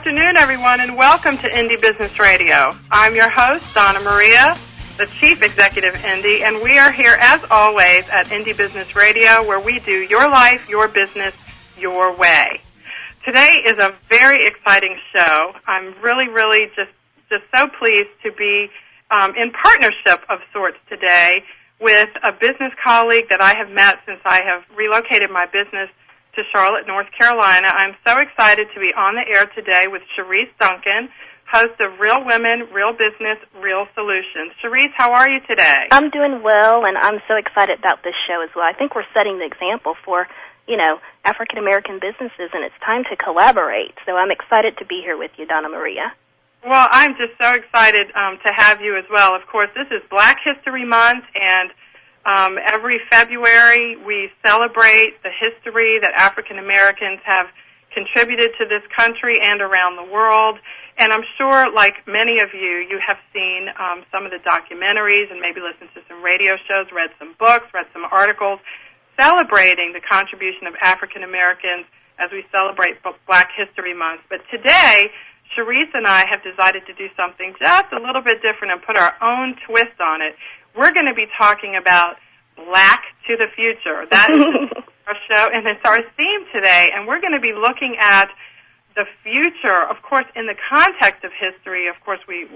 afternoon, everyone, and welcome to Indie Business Radio. I'm your host, Donna Maria, the Chief Executive Indie, and we are here, as always, at Indie Business Radio, where we do your life, your business, your way. Today is a very exciting show. I'm really just so pleased to be in partnership of sorts today with a business colleague that I have met since I have relocated my business to Charlotte, North Carolina. I'm so excited to be on the air today with Cherise Duncan, host of Real Women, Real Business, Real Solutions. Cherise, how are you today? I'm doing well, and I'm so excited about this show as well. I think we're setting the example for, African-American businesses, and it's time to collaborate. So I'm excited to be here with you, Donna Maria. Well, I'm just so excited to have you as well. Of course, this is Black History Month, and every February we celebrate the history that African Americans have contributed to this country and around the world. And I'm sure, like many of you, you have seen some of the documentaries and maybe listened to some radio shows, read some books, read some articles celebrating the contribution of African Americans as we celebrate Black History Month. But today, Cherise and I have decided to do something just a little bit different and put our own twist on it. We're going to be talking about Black to the Future. That is our show, and it's our theme today. And we're going to be looking at the future, of course, in the context of history. Of course, we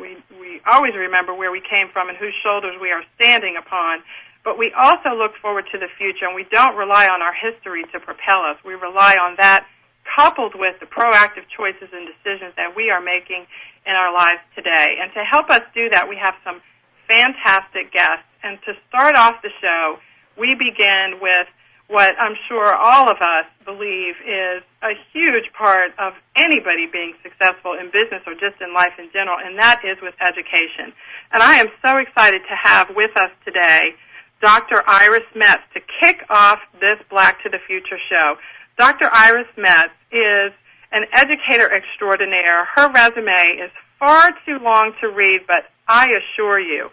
always remember where we came from and whose shoulders we are standing upon. But we also look forward to the future, and we don't rely on our history to propel us. We rely on that coupled with the proactive choices and decisions that we are making in our lives today. And to help us do that, we have some fantastic guests. And to start off the show, we begin with what I'm sure all of us believe is a huge part of anybody being successful in business or just in life in general, and that is with education. And I am so excited to have with us today Dr. Iris Metz to kick off this Black to the Future show. Dr. Iris Metz is an educator extraordinaire. Her resume is far too long to read, but I assure you,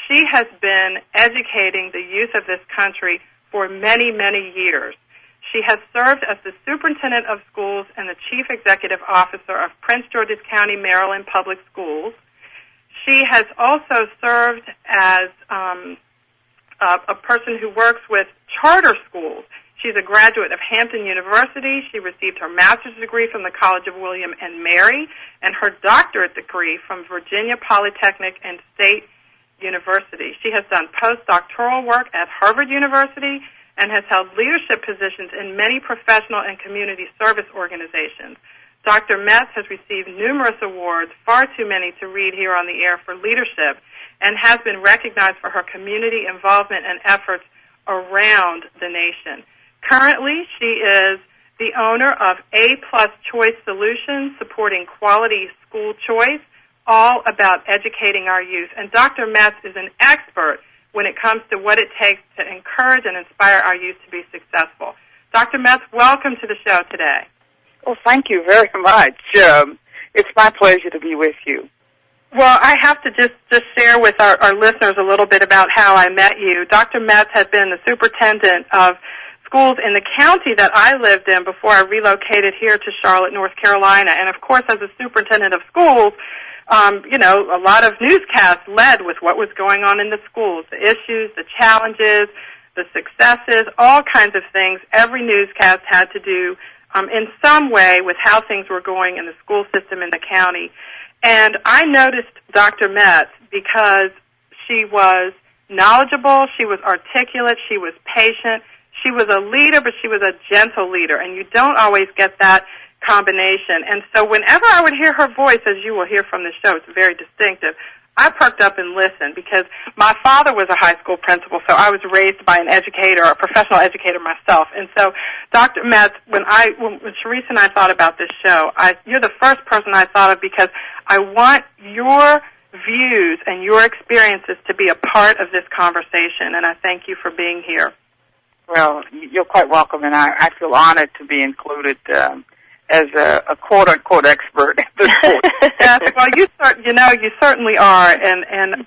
she has been educating the youth of this country for many, many years. She has served as the superintendent of schools and the chief executive officer of Prince George's County, Maryland Public Schools. She has also served as a person who works with charter schools. She's a graduate of Hampton University. She received her master's degree from the College of William and Mary and her doctorate degree from Virginia Polytechnic and State University. She has done postdoctoral work at Harvard University and has held leadership positions in many professional and community service organizations. Dr. Metz has received numerous awards, far too many to read here on the air, for leadership, and has been recognized for her community involvement and efforts around the nation. Currently, she is the owner of A+ Choice Solutions, supporting quality school choice, all about educating our youth. And Dr. Metz is an expert when it comes to what it takes to encourage and inspire our youth to be successful. Dr. Metz, welcome to the show today. Well, thank you very much. It's my pleasure to be with you. Well, I have to just share with our listeners a little bit about how I met you. Dr. Metz had been the superintendent of schools in the county that I lived in before I relocated here to Charlotte, North Carolina. And, of course, as a superintendent of schools, a lot of newscasts led with what was going on in the schools, the issues, the challenges, the successes, all kinds of things. Every newscast had to do in some way with how things were going in the school system in the county. And I noticed Dr. Metz because she was knowledgeable, she was articulate, she was patient, she was a leader, but she was a gentle leader, and you don't always get that combination. And so whenever I would hear her voice, as you will hear from the show, it's very distinctive, I perked up and listened because my father was a high school principal, so I was raised by an educator, a professional educator myself. And so, Dr. Metz, when Cherise and I thought about this show, you're the first person I thought of because I want your views and your experiences to be a part of this conversation, and I thank you for being here. Well, you're quite welcome, and I feel honored to be included as a quote-unquote expert at this point. Yes, well, you certainly are, and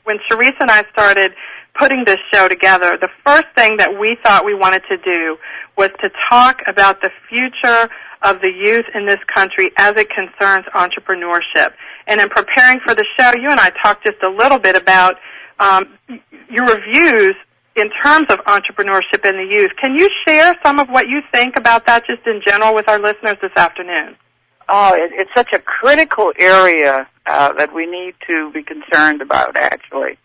when Sharice and I started putting this show together, the first thing that we thought we wanted to do was to talk about the future of the youth in this country as it concerns entrepreneurship. And in preparing for the show, you and I talked just a little bit about your reviews in terms of entrepreneurship in the youth. Can you share some of what you think about that just in general with our listeners this afternoon? Oh, it's such a critical area that we need to be concerned about, actually.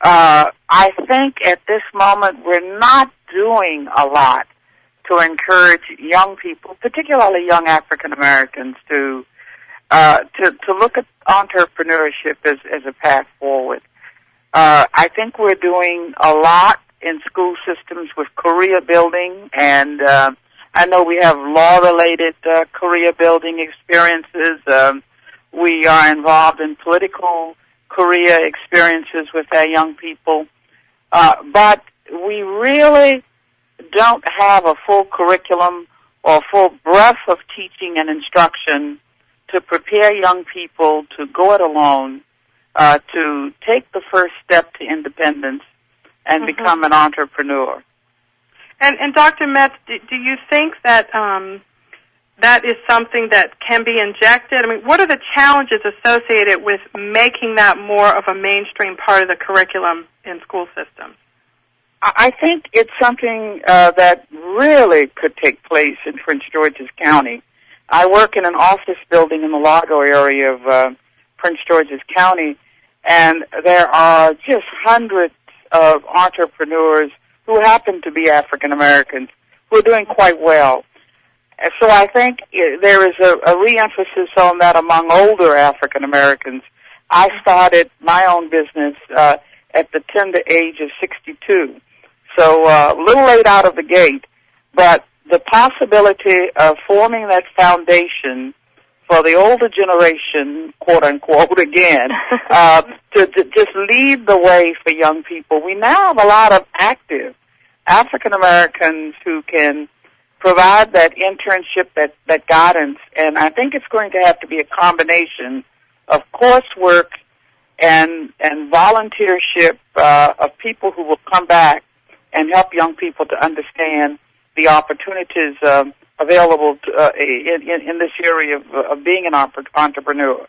I think at this moment we're not doing a lot to encourage young people, particularly young African Americans, to look at entrepreneurship as a path forward. I think we're doing a lot in school systems with career building, and I know we have law-related career building experiences. We are involved in political career experiences with our young people, but we really don't have a full curriculum or full breadth of teaching and instruction to prepare young people to go it alone, to take the first step to independence and become an entrepreneur. And Dr. Metz, do you think that that is something that can be injected? I mean, what are the challenges associated with making that more of a mainstream part of the curriculum in school systems? I think it's something that really could take place in Prince George's County. I work in an office building in the Largo area of Prince George's County, and there are just hundreds of entrepreneurs who happen to be African Americans who are doing quite well. And so I think there is a re-emphasis on that among older African Americans. I started my own business at the tender age of 62, so a little late out of the gate, but the possibility of forming that foundation for the older generation, quote unquote, again, to just lead the way for young people. We now have a lot of active African Americans who can provide that internship, that guidance, and I think it's going to have to be a combination of coursework and volunteership of people who will come back and help young people to understand the opportunities available to, in this area of being an entrepreneur.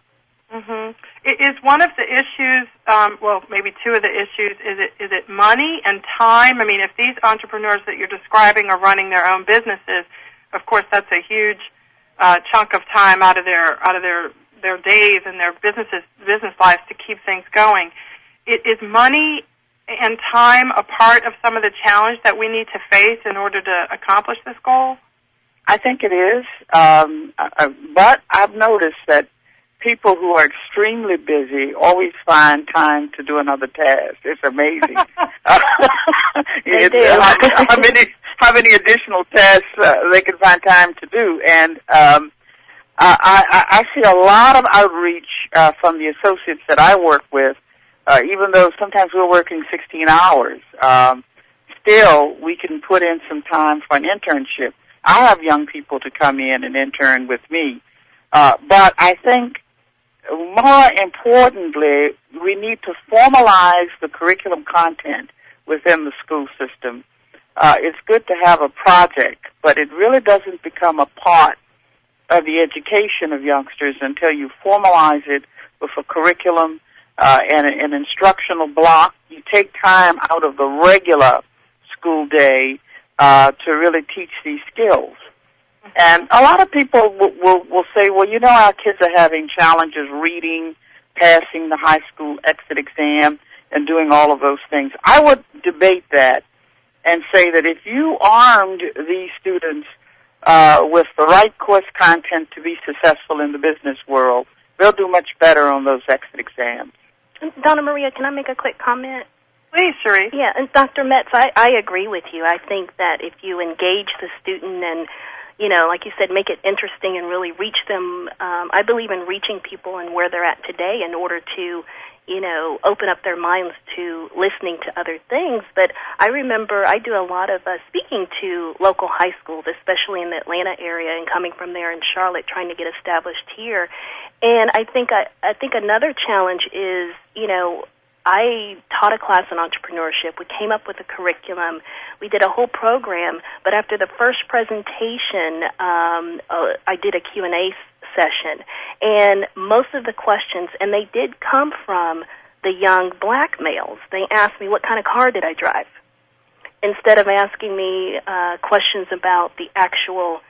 Mm-hmm. Is one of the issues, well, maybe two of the issues, is it money and time? I mean, if these entrepreneurs that you're describing are running their own businesses, of course, that's a huge chunk of time out of their days and their business lives to keep things going. Is money and time a part of some of the challenge that we need to face in order to accomplish this goal? I think it is, but I've noticed that people who are extremely busy always find time to do another task. It's amazing. How many additional tasks they can find time to do. And I see a lot of outreach from the associates that I work with, even though sometimes we're working 16 hours. Still, we can put in some time for an internship. I have young people to come in and intern with me. But I think more importantly, we need to formalize the curriculum content within the school system. It's good to have a project, but it really doesn't become a part of the education of youngsters until you formalize it with a curriculum and an instructional block. You take time out of the regular school day to really teach these skills. And a lot of people will say, well, you know, our kids are having challenges reading, passing the high school exit exam, and doing all of those things. I would debate that and say that if you armed these students with the right course content to be successful in the business world, they'll do much better on those exit exams. Donna Maria, can I make a quick comment? Please, Cherie. Yeah, and Dr. Metz, I agree with you. I think that if you engage the student and, you know, like you said, make it interesting and really reach them, I believe in reaching people and where they're at today in order to, you know, open up their minds to listening to other things. But I remember I do a lot of speaking to local high schools, especially in the Atlanta area, and coming from there in Charlotte, trying to get established here. And I think another challenge is, you know, I taught a class on entrepreneurship. We came up with a curriculum. We did a whole program, but after the first presentation, I did a Q&A session, and most of the questions, and they did come from the young black males. They asked me what kind of car did I drive, instead of asking me questions about the actual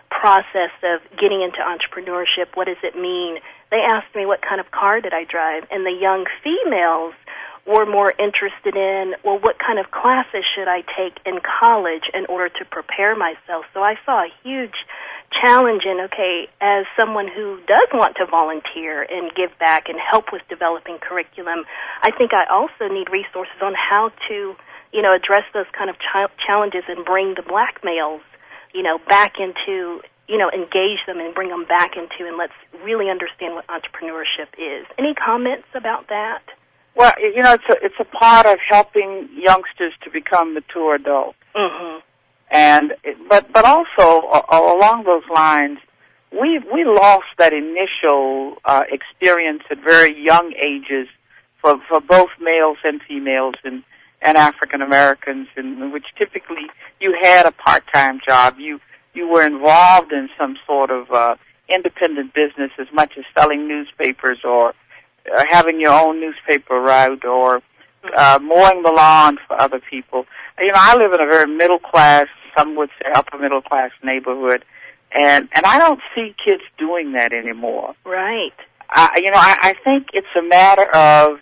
process of getting into entrepreneurship. What does it mean? They asked me what kind of car did I drive, and the young females were more interested in, well, what kind of classes should I take in college in order to prepare myself? So I saw a huge challenge in, okay, as someone who does want to volunteer and give back and help with developing curriculum, I think I also need resources on how to, address those kind of challenges and bring the black males, back into, engage them and bring them back into, and let's really understand what entrepreneurship is. Any comments about that? Well, it's a part of helping youngsters to become mature adults. Mm-hmm. And but also along those lines, we lost that initial experience at very young ages for both males and females and African Americans, in which typically you had a part-time job. You were involved in some sort of independent business, as much as selling newspapers or having your own newspaper route or mowing the lawn for other people. I live in a very middle-class, some would say upper-middle-class neighborhood, and I don't see kids doing that anymore. Right. I think it's a matter of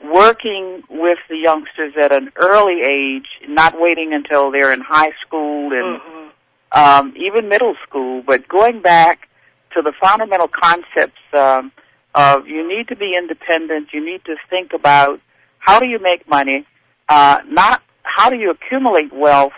working with the youngsters at an early age, not waiting until they're in high school and even middle school, but going back to the fundamental concepts of you need to be independent, you need to think about how do you make money, not how do you accumulate wealth,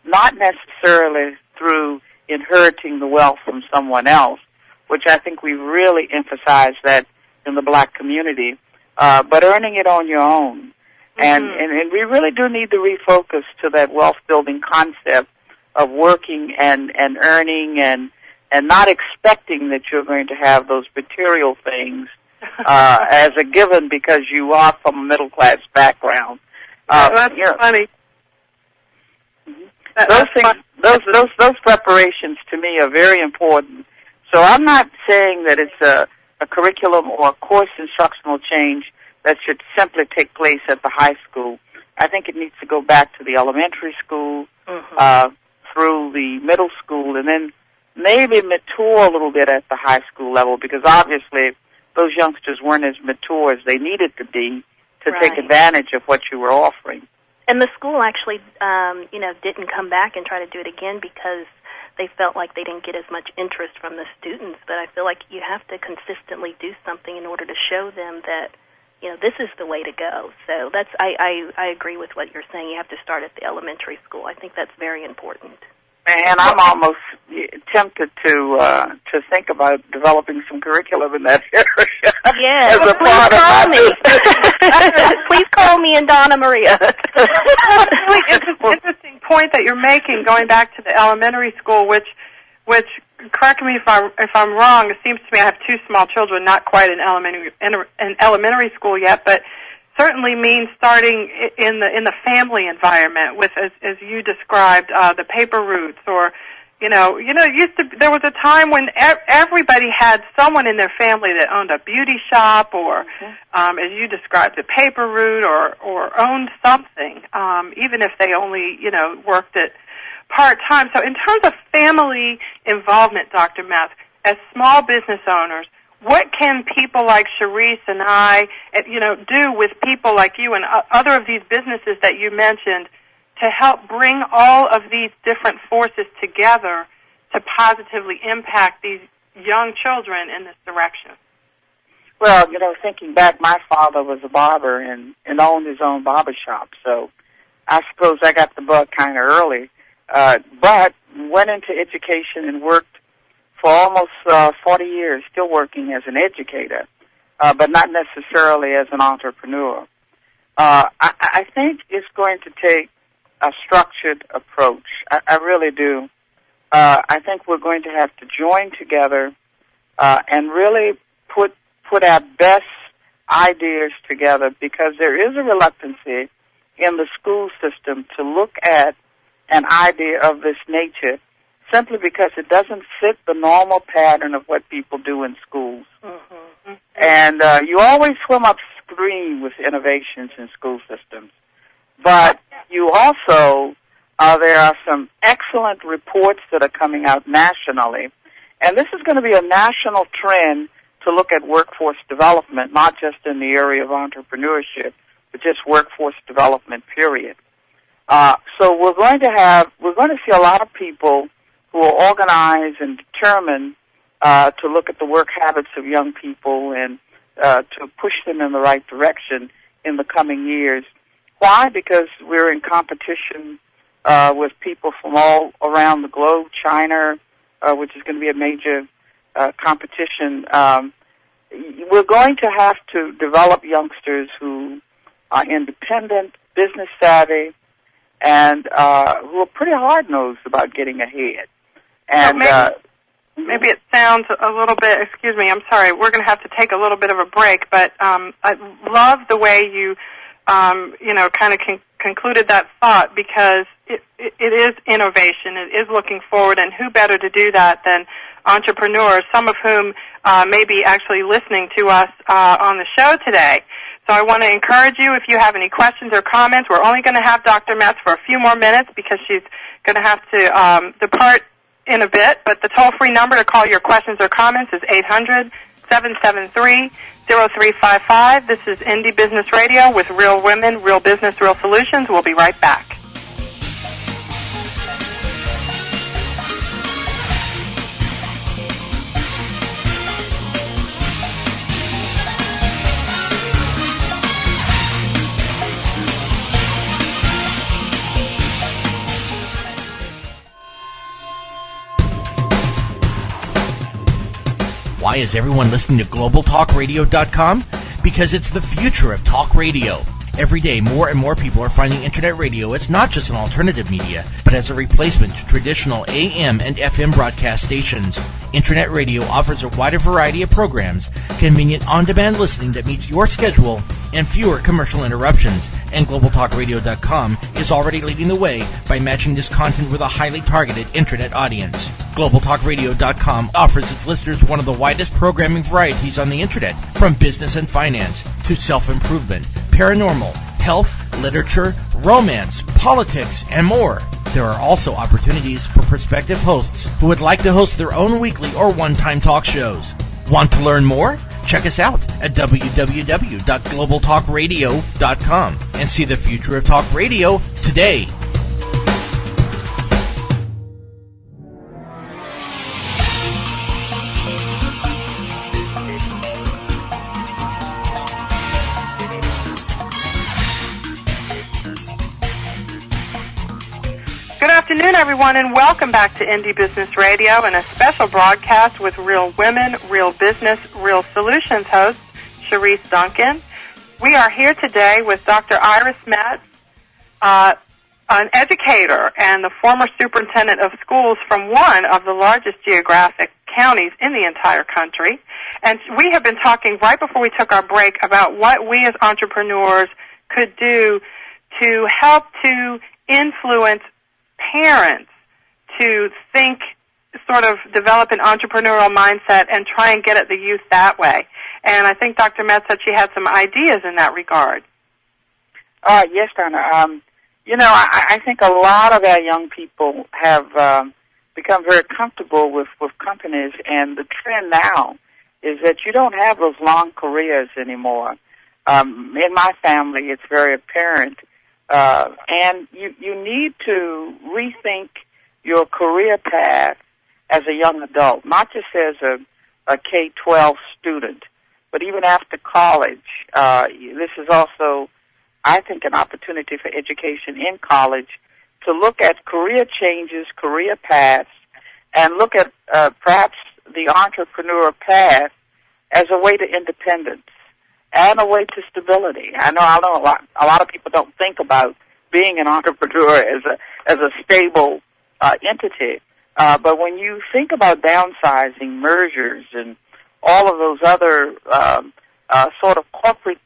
not necessarily through inheriting the wealth from someone else, which I think we really emphasize that in the black community, but earning it on your own. And we really do need to refocus to that wealth-building concept of working and earning and not expecting that you're going to have those material things as a given because you are from a middle-class background. That's funny. Those preparations to me are very important. So I'm not saying that it's a curriculum or a course instructional change that should simply take place at the high school. I think it needs to go back to the elementary school, through the middle school, and then maybe mature a little bit at the high school level, because obviously those youngsters weren't as mature as they needed to be to take advantage of what you were offering. And the school actually, didn't come back and try to do it again because they felt like they didn't get as much interest from the students. But I feel like you have to consistently do something in order to show them that, this is the way to go. So I agree with what you're saying. You have to start at the elementary school. I think that's very important. And I'm almost tempted to think about developing some curriculum in that area. Yes, as a part call of me. Please call me and Donna Maria. It's an interesting point that you're making, going back to the elementary school, which correct me if I'm wrong. It seems to me I have two small children, not quite in elementary school yet, but certainly means starting in the family environment with, as you described, the paper routes, or there was a time when everybody had someone in their family that owned a beauty shop, or as you described, a paper route, or owned something, even if they only worked at part-time. So in terms of family involvement, Dr. Meth, as small business owners, what can people like Sharice and I, do with people like you and other of these businesses that you mentioned to help bring all of these different forces together to positively impact these young children in this direction? Well, thinking back, my father was a barber and owned his own barber shop, so I suppose I got the bug kind of early. But went into education and worked for almost 40 years, still working as an educator, but not necessarily as an entrepreneur. I think it's going to take a structured approach. I really do. I think we're going to have to join together and really put our best ideas together, because there is a reluctancy in the school system to look at an idea of this nature simply because it doesn't fit the normal pattern of what people do in schools. Mm-hmm. And you always swim upstream with innovations in school systems. But you also, there are some excellent reports that are coming out nationally, and this is going to be a national trend to look at workforce development, not just in the area of entrepreneurship, but just workforce development, period. So we're going to see a lot of people who will organize and determine to look at the work habits of young people and to push them in the right direction in the coming years. Why? Because we're in competition with people from all around the globe, China, which is going to be a major competition. We're going to have to develop youngsters who are independent, business savvy, and who are pretty hard-nosed about getting ahead. And maybe it sounds a little bit, excuse me, I'm sorry, we're going to have to take a little bit of a break, but I love the way you, kind of concluded that thought, because it is innovation, it is looking forward, and who better to do that than entrepreneurs, some of whom may be actually listening to us on the show today. So I want to encourage you, if you have any questions or comments, we're only going to have Dr. Metz for a few more minutes because she's going to have to depart in a bit, but the toll-free number to call your questions or comments is 800-773-0355. This is Indie Business Radio with Real Women, Real Business, Real Solutions. We'll be right back. Why is everyone listening to GlobalTalkRadio.com? Because it's the future of talk radio. Every day, more and more people are finding Internet radio as not just an alternative media, but as a replacement to traditional AM and FM broadcast stations. Internet radio offers a wider variety of programs, convenient on-demand listening that meets your schedule, and fewer commercial interruptions. And GlobalTalkRadio.com is already leading the way by matching this content with a highly targeted Internet audience. GlobalTalkRadio.com offers its listeners one of the widest programming varieties on the Internet, from business and finance to self-improvement, paranormal, health, literature, romance, politics, and more. There are also opportunities for prospective hosts who would like to host their own weekly or one-time talk shows. Want to learn more? Check us out at www.globaltalkradio.com and see the future of talk radio today. Good afternoon, everyone, and welcome back to Indie Business Radio and a special broadcast with Real Women, Real Business, Real Solutions host, Sharice Duncan. We are here today with Dr. Iris Metz, an educator and the former superintendent of schools from one of the largest geographic counties in the entire country. And we have been talking right before we took our break about what we as entrepreneurs could do to help to influence parents to think, sort of develop an entrepreneurial mindset and try and get at the youth that way. And I think Dr. Metz said she had some ideas in that regard. Yes, Donna. I think a lot of our young people have become very comfortable with companies, and the trend now is that you don't have those long careers anymore. In my family, it's very apparent. And you need to rethink your career path as a young adult, not just as a K-12 student, but even after college. This is also, I think, an opportunity for education in college to look at career changes, career paths, and look at perhaps the entrepreneur path as a way to independence and a way to stability. I know a lot of people don't think about being an entrepreneur as a stable entity, but when you think about downsizing, mergers, and all of those other sort of corporate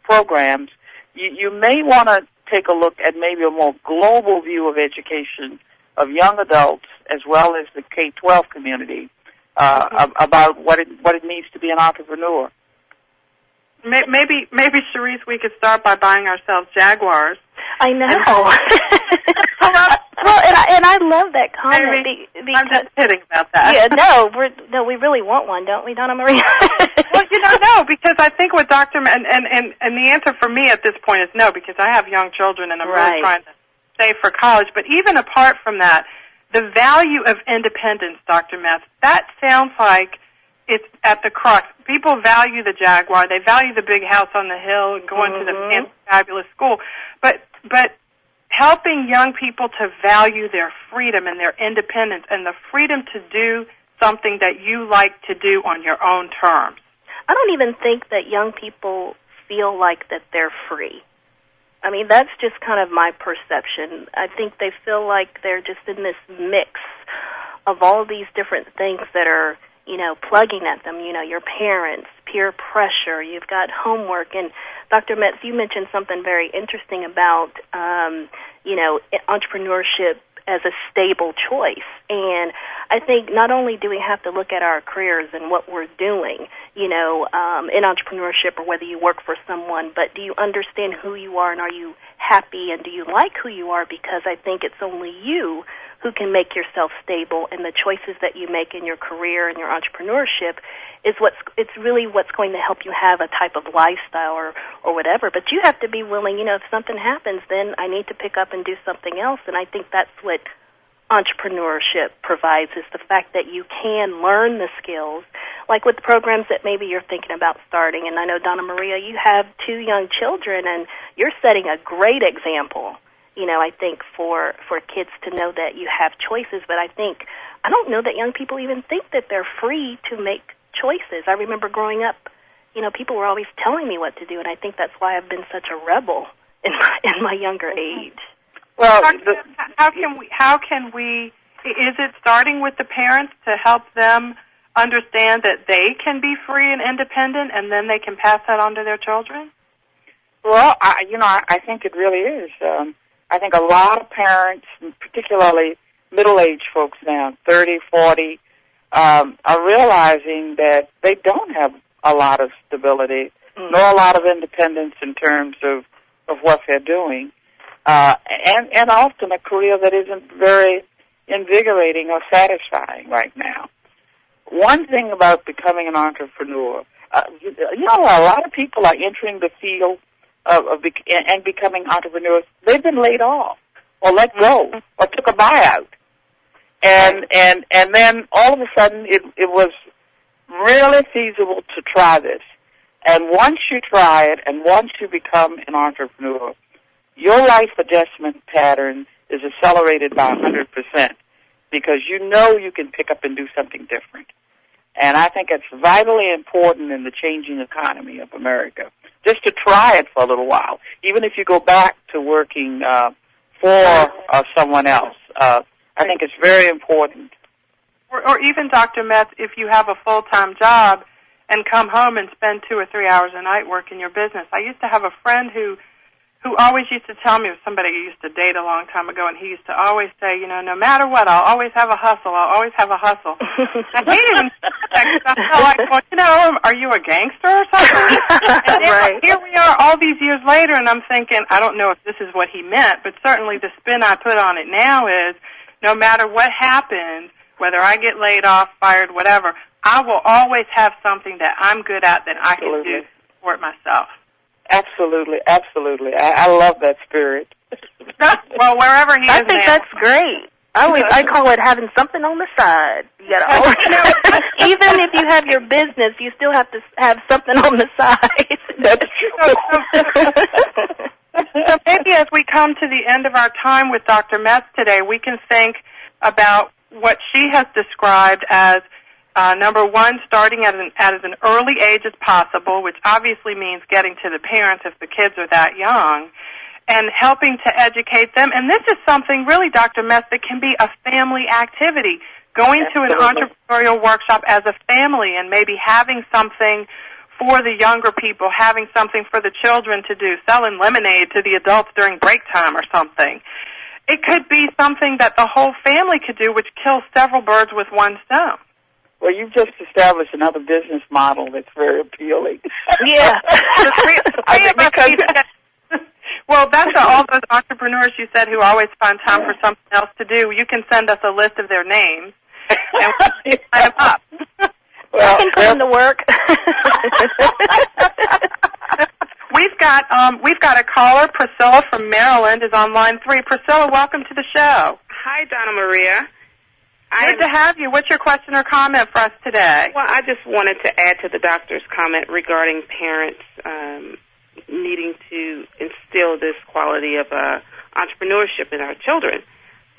programs, you may want to take a look at maybe a more global view of education of young adults as well as the K-12 community about what it means to be an entrepreneur. Maybe, Cherise, we could start by buying ourselves Jaguars. I know. Well, and I love that comment. I'm just kidding about that. Yeah, we really want one, don't we, Donna Maria? Well, no, because I think what Dr. And the answer for me at this point is no, because I have young children and I'm really trying to save for college. But even apart from that, the value of independence, Dr. Metz, that sounds like it's at the crux. People value the Jaguar. They value the big house on the hill and going to the fancy, fabulous school. But helping young people to value their freedom and their independence and the freedom to do something that you like to do on your own terms. I don't even think that young people feel like that they're free. I mean, that's just kind of my perception. I think they feel like they're just in this mix of all these different things that are, plugging at them, your parents, peer pressure, you've got homework. And Dr. Metz, you mentioned something very interesting about, entrepreneurship as a stable choice. And I think not only do we have to look at our careers and what we're doing, in entrepreneurship or whether you work for someone, but do you understand who you are and are you happy and do you like who you are? Because I think it's only you who can make yourself stable, and the choices that you make in your career and your entrepreneurship is it's really what's going to help you have a type of lifestyle or whatever. But you have to be willing, if something happens, then I need to pick up and do something else. And I think that's what entrepreneurship provides, is the fact that you can learn the skills, like with programs that maybe you're thinking about starting. And I know, Donna Maria, you have 2 young children, and you're setting a great example, I think for kids to know that you have choices. But I don't know that young people even think that they're free to make choices. I remember growing up, people were always telling me what to do, and I think that's why I've been such a rebel in my younger age. Well, how can we? Is it starting with the parents to help them understand that they can be free and independent, and then they can pass that on to their children? Well, I think it really is. I think a lot of parents, particularly middle-aged folks now, 30, 40, are realizing that they don't have a lot of stability, nor a lot of independence in terms of what they're doing, and often a career that isn't very invigorating or satisfying right now. One thing about becoming an entrepreneur, a lot of people are entering the field and becoming entrepreneurs. They've been laid off or let go or took a buyout. And then all of a sudden it was really feasible to try this. And once you try it and once you become an entrepreneur, your life adjustment pattern is accelerated by 100% because you can pick up and do something different. And I think it's vitally important in the changing economy of America just to try it for a little while, even if you go back to working for someone else. I think it's very important. Or even, Dr. Metz, if you have a full-time job and come home and spend 2 or 3 hours a night working your business. I used to have a friend who always used to tell me, it was somebody I used to date a long time ago, and he used to always say, no matter what, I'll always have a hustle. I'll always have a hustle. I hate even I felt like, well, are you a gangster or something? And then here we are all these years later, and I'm thinking, I don't know if this is what he meant, but certainly the spin I put on it now is, no matter what happens, whether I get laid off, fired, whatever, I will always have something that I'm good at that I can do to support myself. Absolutely, absolutely. I love that spirit. Well, wherever he is I think that's great. I call it having something on the side. You gotta always, even if you have your business, you still have to have something on the side. That's true. So maybe as we come to the end of our time with Dr. Metz today, we can think about what she has described as number one, starting at an early age as possible, which obviously means getting to the parents if the kids are that young, and helping to educate them. And this is something really, Dr. Metz, that can be a family activity. Going to an entrepreneurial workshop as a family and maybe having something for the younger people, having something for the children to do, selling lemonade to the adults during break time or something. It could be something that the whole family could do, which kills several birds with one stone. Well, you've just established another business model that's very appealing. Yeah. Well, that's all those entrepreneurs you said who always find time for something else to do. You can send us a list of their names, and we'll sign them up. Well, I can put them to work. We've got a caller. Priscilla from Maryland is on line 3. Priscilla, welcome to the show. Hi, Donna Maria. Good to have you. What's your question or comment for us today? Well, I just wanted to add to the doctor's comment regarding parents needing to instill this quality of entrepreneurship in our children.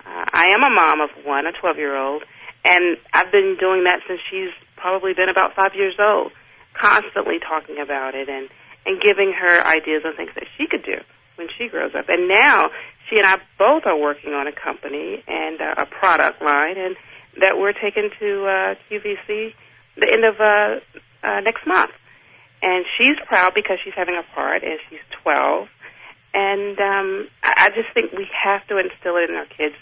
I am a mom of one, a 12-year-old, and I've been doing that since she's probably been about 5 years old, constantly talking about it and giving her ideas on things that she could do when she grows up. And now she and I both are working on a company and a product line, and that we're taking to QVC the end of next month. And she's proud because she's having a part, and she's 12. And I just think we have to instill it in our kids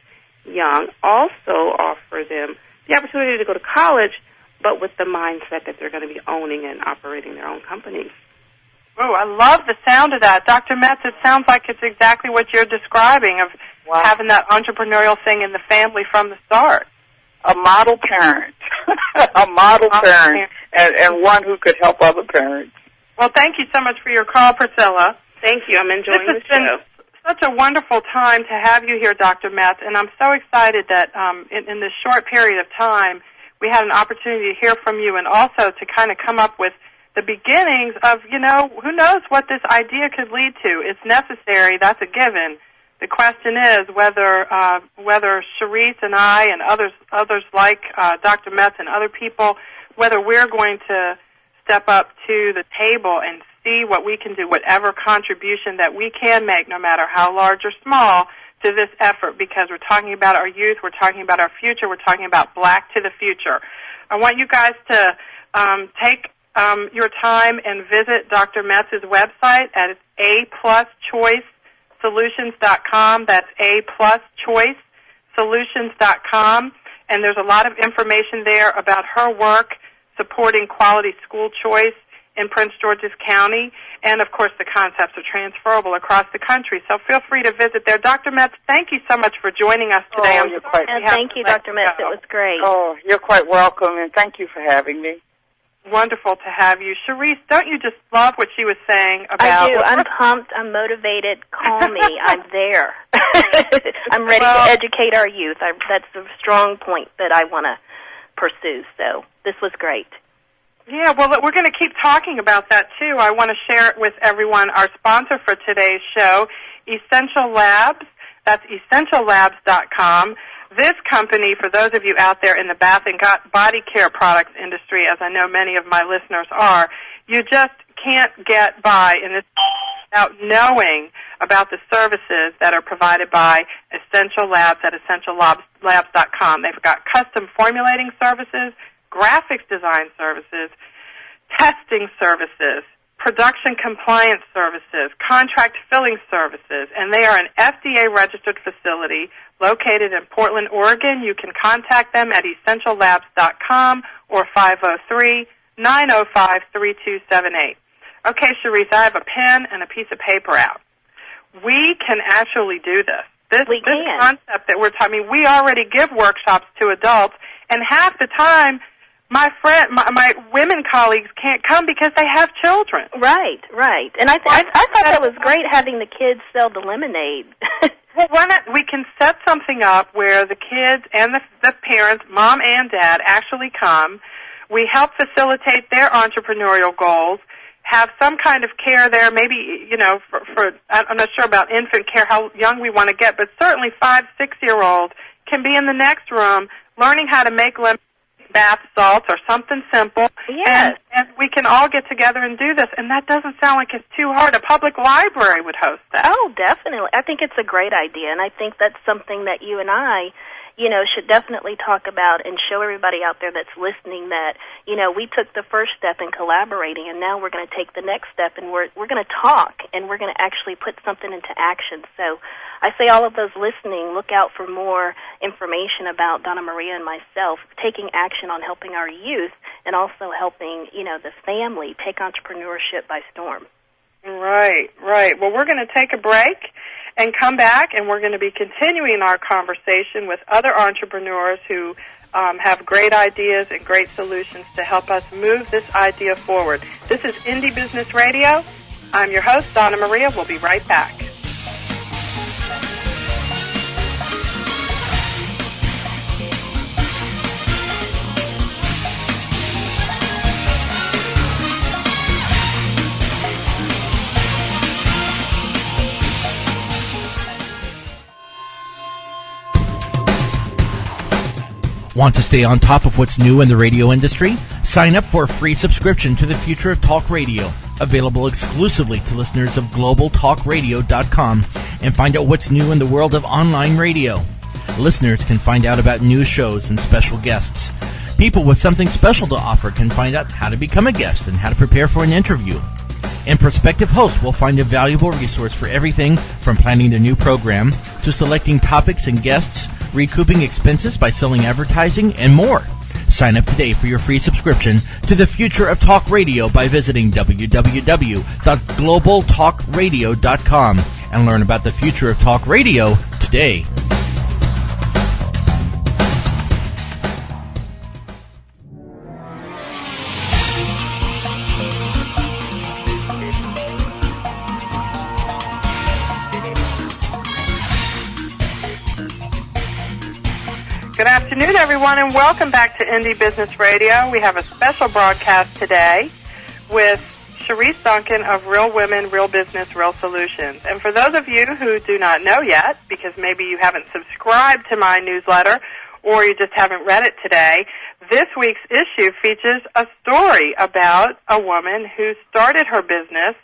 young. Also offer them the opportunity to go to college, but with the mindset that they're going to be owning and operating their own companies. Oh, I love the sound of that. Dr. Metz, it sounds like it's exactly what you're describing, of having that entrepreneurial thing in the family from the start. A model parent. A model parent. And one who could help other parents. Well, thank you so much for your call, Priscilla. Thank you. I'm enjoying the show. This has been such a wonderful time to have you here, Dr. Metz, and I'm so excited that in this short period of time we had an opportunity to hear from you and also to kind of come up with the beginnings of, who knows what this idea could lead to. It's necessary. That's a given. The question is whether Sharice and I and others like Dr. Metz and other people, whether we're going to step up to the table and see what we can do, whatever contribution that we can make, no matter how large or small, to this effort, because we're talking about our youth, we're talking about our future, we're talking about Black to the Future. I want you guys to take your time and visit Dr. Metz's website at apluschoicesolutions.com. That's apluschoicesolutions.com. And there's a lot of information there about her work supporting quality school choice in Prince George's County. And, of course, the concepts are transferable across the country. So feel free to visit there. Dr. Metz, thank you so much for joining us today. Thank you, Dr. Metz. It was great. Oh, you're quite welcome, and thank you for having me. Wonderful to have you. Sharice, don't you just love what she was saying about... I do. I'm pumped. I'm motivated. Call me. I'm there. I'm ready to educate our youth. That's a strong point that I want to pursue. So this was great. Yeah, well, we're going to keep talking about that, too. I want to share it with everyone. Our sponsor for today's show, Essential Labs. That's essentiallabs.com. This company, for those of you out there in the bath and body care products industry, as I know many of my listeners are, you just can't get by in this without knowing about the services that are provided by Essential Labs at essentiallabs.com. They've got custom formulating services, graphics design services, testing services, production compliance services, contract filling services, and they are an FDA-registered facility located in Portland, Oregon. You can contact them at essentiallabs.com or 503-905-3278. Okay, Sharice, I have a pen and a piece of paper out. We can actually do this. This concept that we're talking, we already give workshops to adults, and half the time my women colleagues can't come because they have children. Right. And I thought that was great having the kids sell the lemonade. Well, why not? We can set something up where the kids and the parents, mom and dad, actually come. We help facilitate their entrepreneurial goals, have some kind of care there, maybe, for I'm not sure about infant care, how young we want to get, but certainly 5-, 6-year-olds can be in the next room learning how to make lemonade, bath salts or something simple. Yes. And we can all get together and do this, and that doesn't sound like it's too hard. A public library would host that. Oh, definitely. I think it's a great idea, and I think that's something that you and I should definitely talk about and show everybody out there that's listening that, we took the first step in collaborating, and now we're going to take the next step, and we're going to talk, and we're going to actually put something into action. So I say all of those listening, look out for more information about Donna Maria and myself taking action on helping our youth and also helping, the family take entrepreneurship by storm. Right. Well, we're going to take a break and come back, and we're going to be continuing our conversation with other entrepreneurs who have great ideas and great solutions to help us move this idea forward. This is Indie Business Radio. I'm your host, Donna Maria. We'll be right back. Want to stay on top of what's new in the radio industry? Sign up for a free subscription to the Future of Talk Radio, available exclusively to listeners of globaltalkradio.com, and find out what's new in the world of online radio. Listeners can find out about new shows and special guests. People with something special to offer can find out how to become a guest and how to prepare for an interview. And prospective hosts will find a valuable resource for everything from planning their new program to selecting topics and guests, recouping expenses by selling advertising, and more. Sign up today for your free subscription to the Future of Talk Radio by visiting www.globaltalkradio.com and learn about the future of talk radio today. Good afternoon, everyone, and welcome back to Indie Business Radio. We have a special broadcast today with Cherise Duncan of Real Women, Real Business, Real Solutions. And for those of you who do not know yet, because maybe you haven't subscribed to my newsletter or you just haven't read it today, this week's issue features a story about a woman who started her business.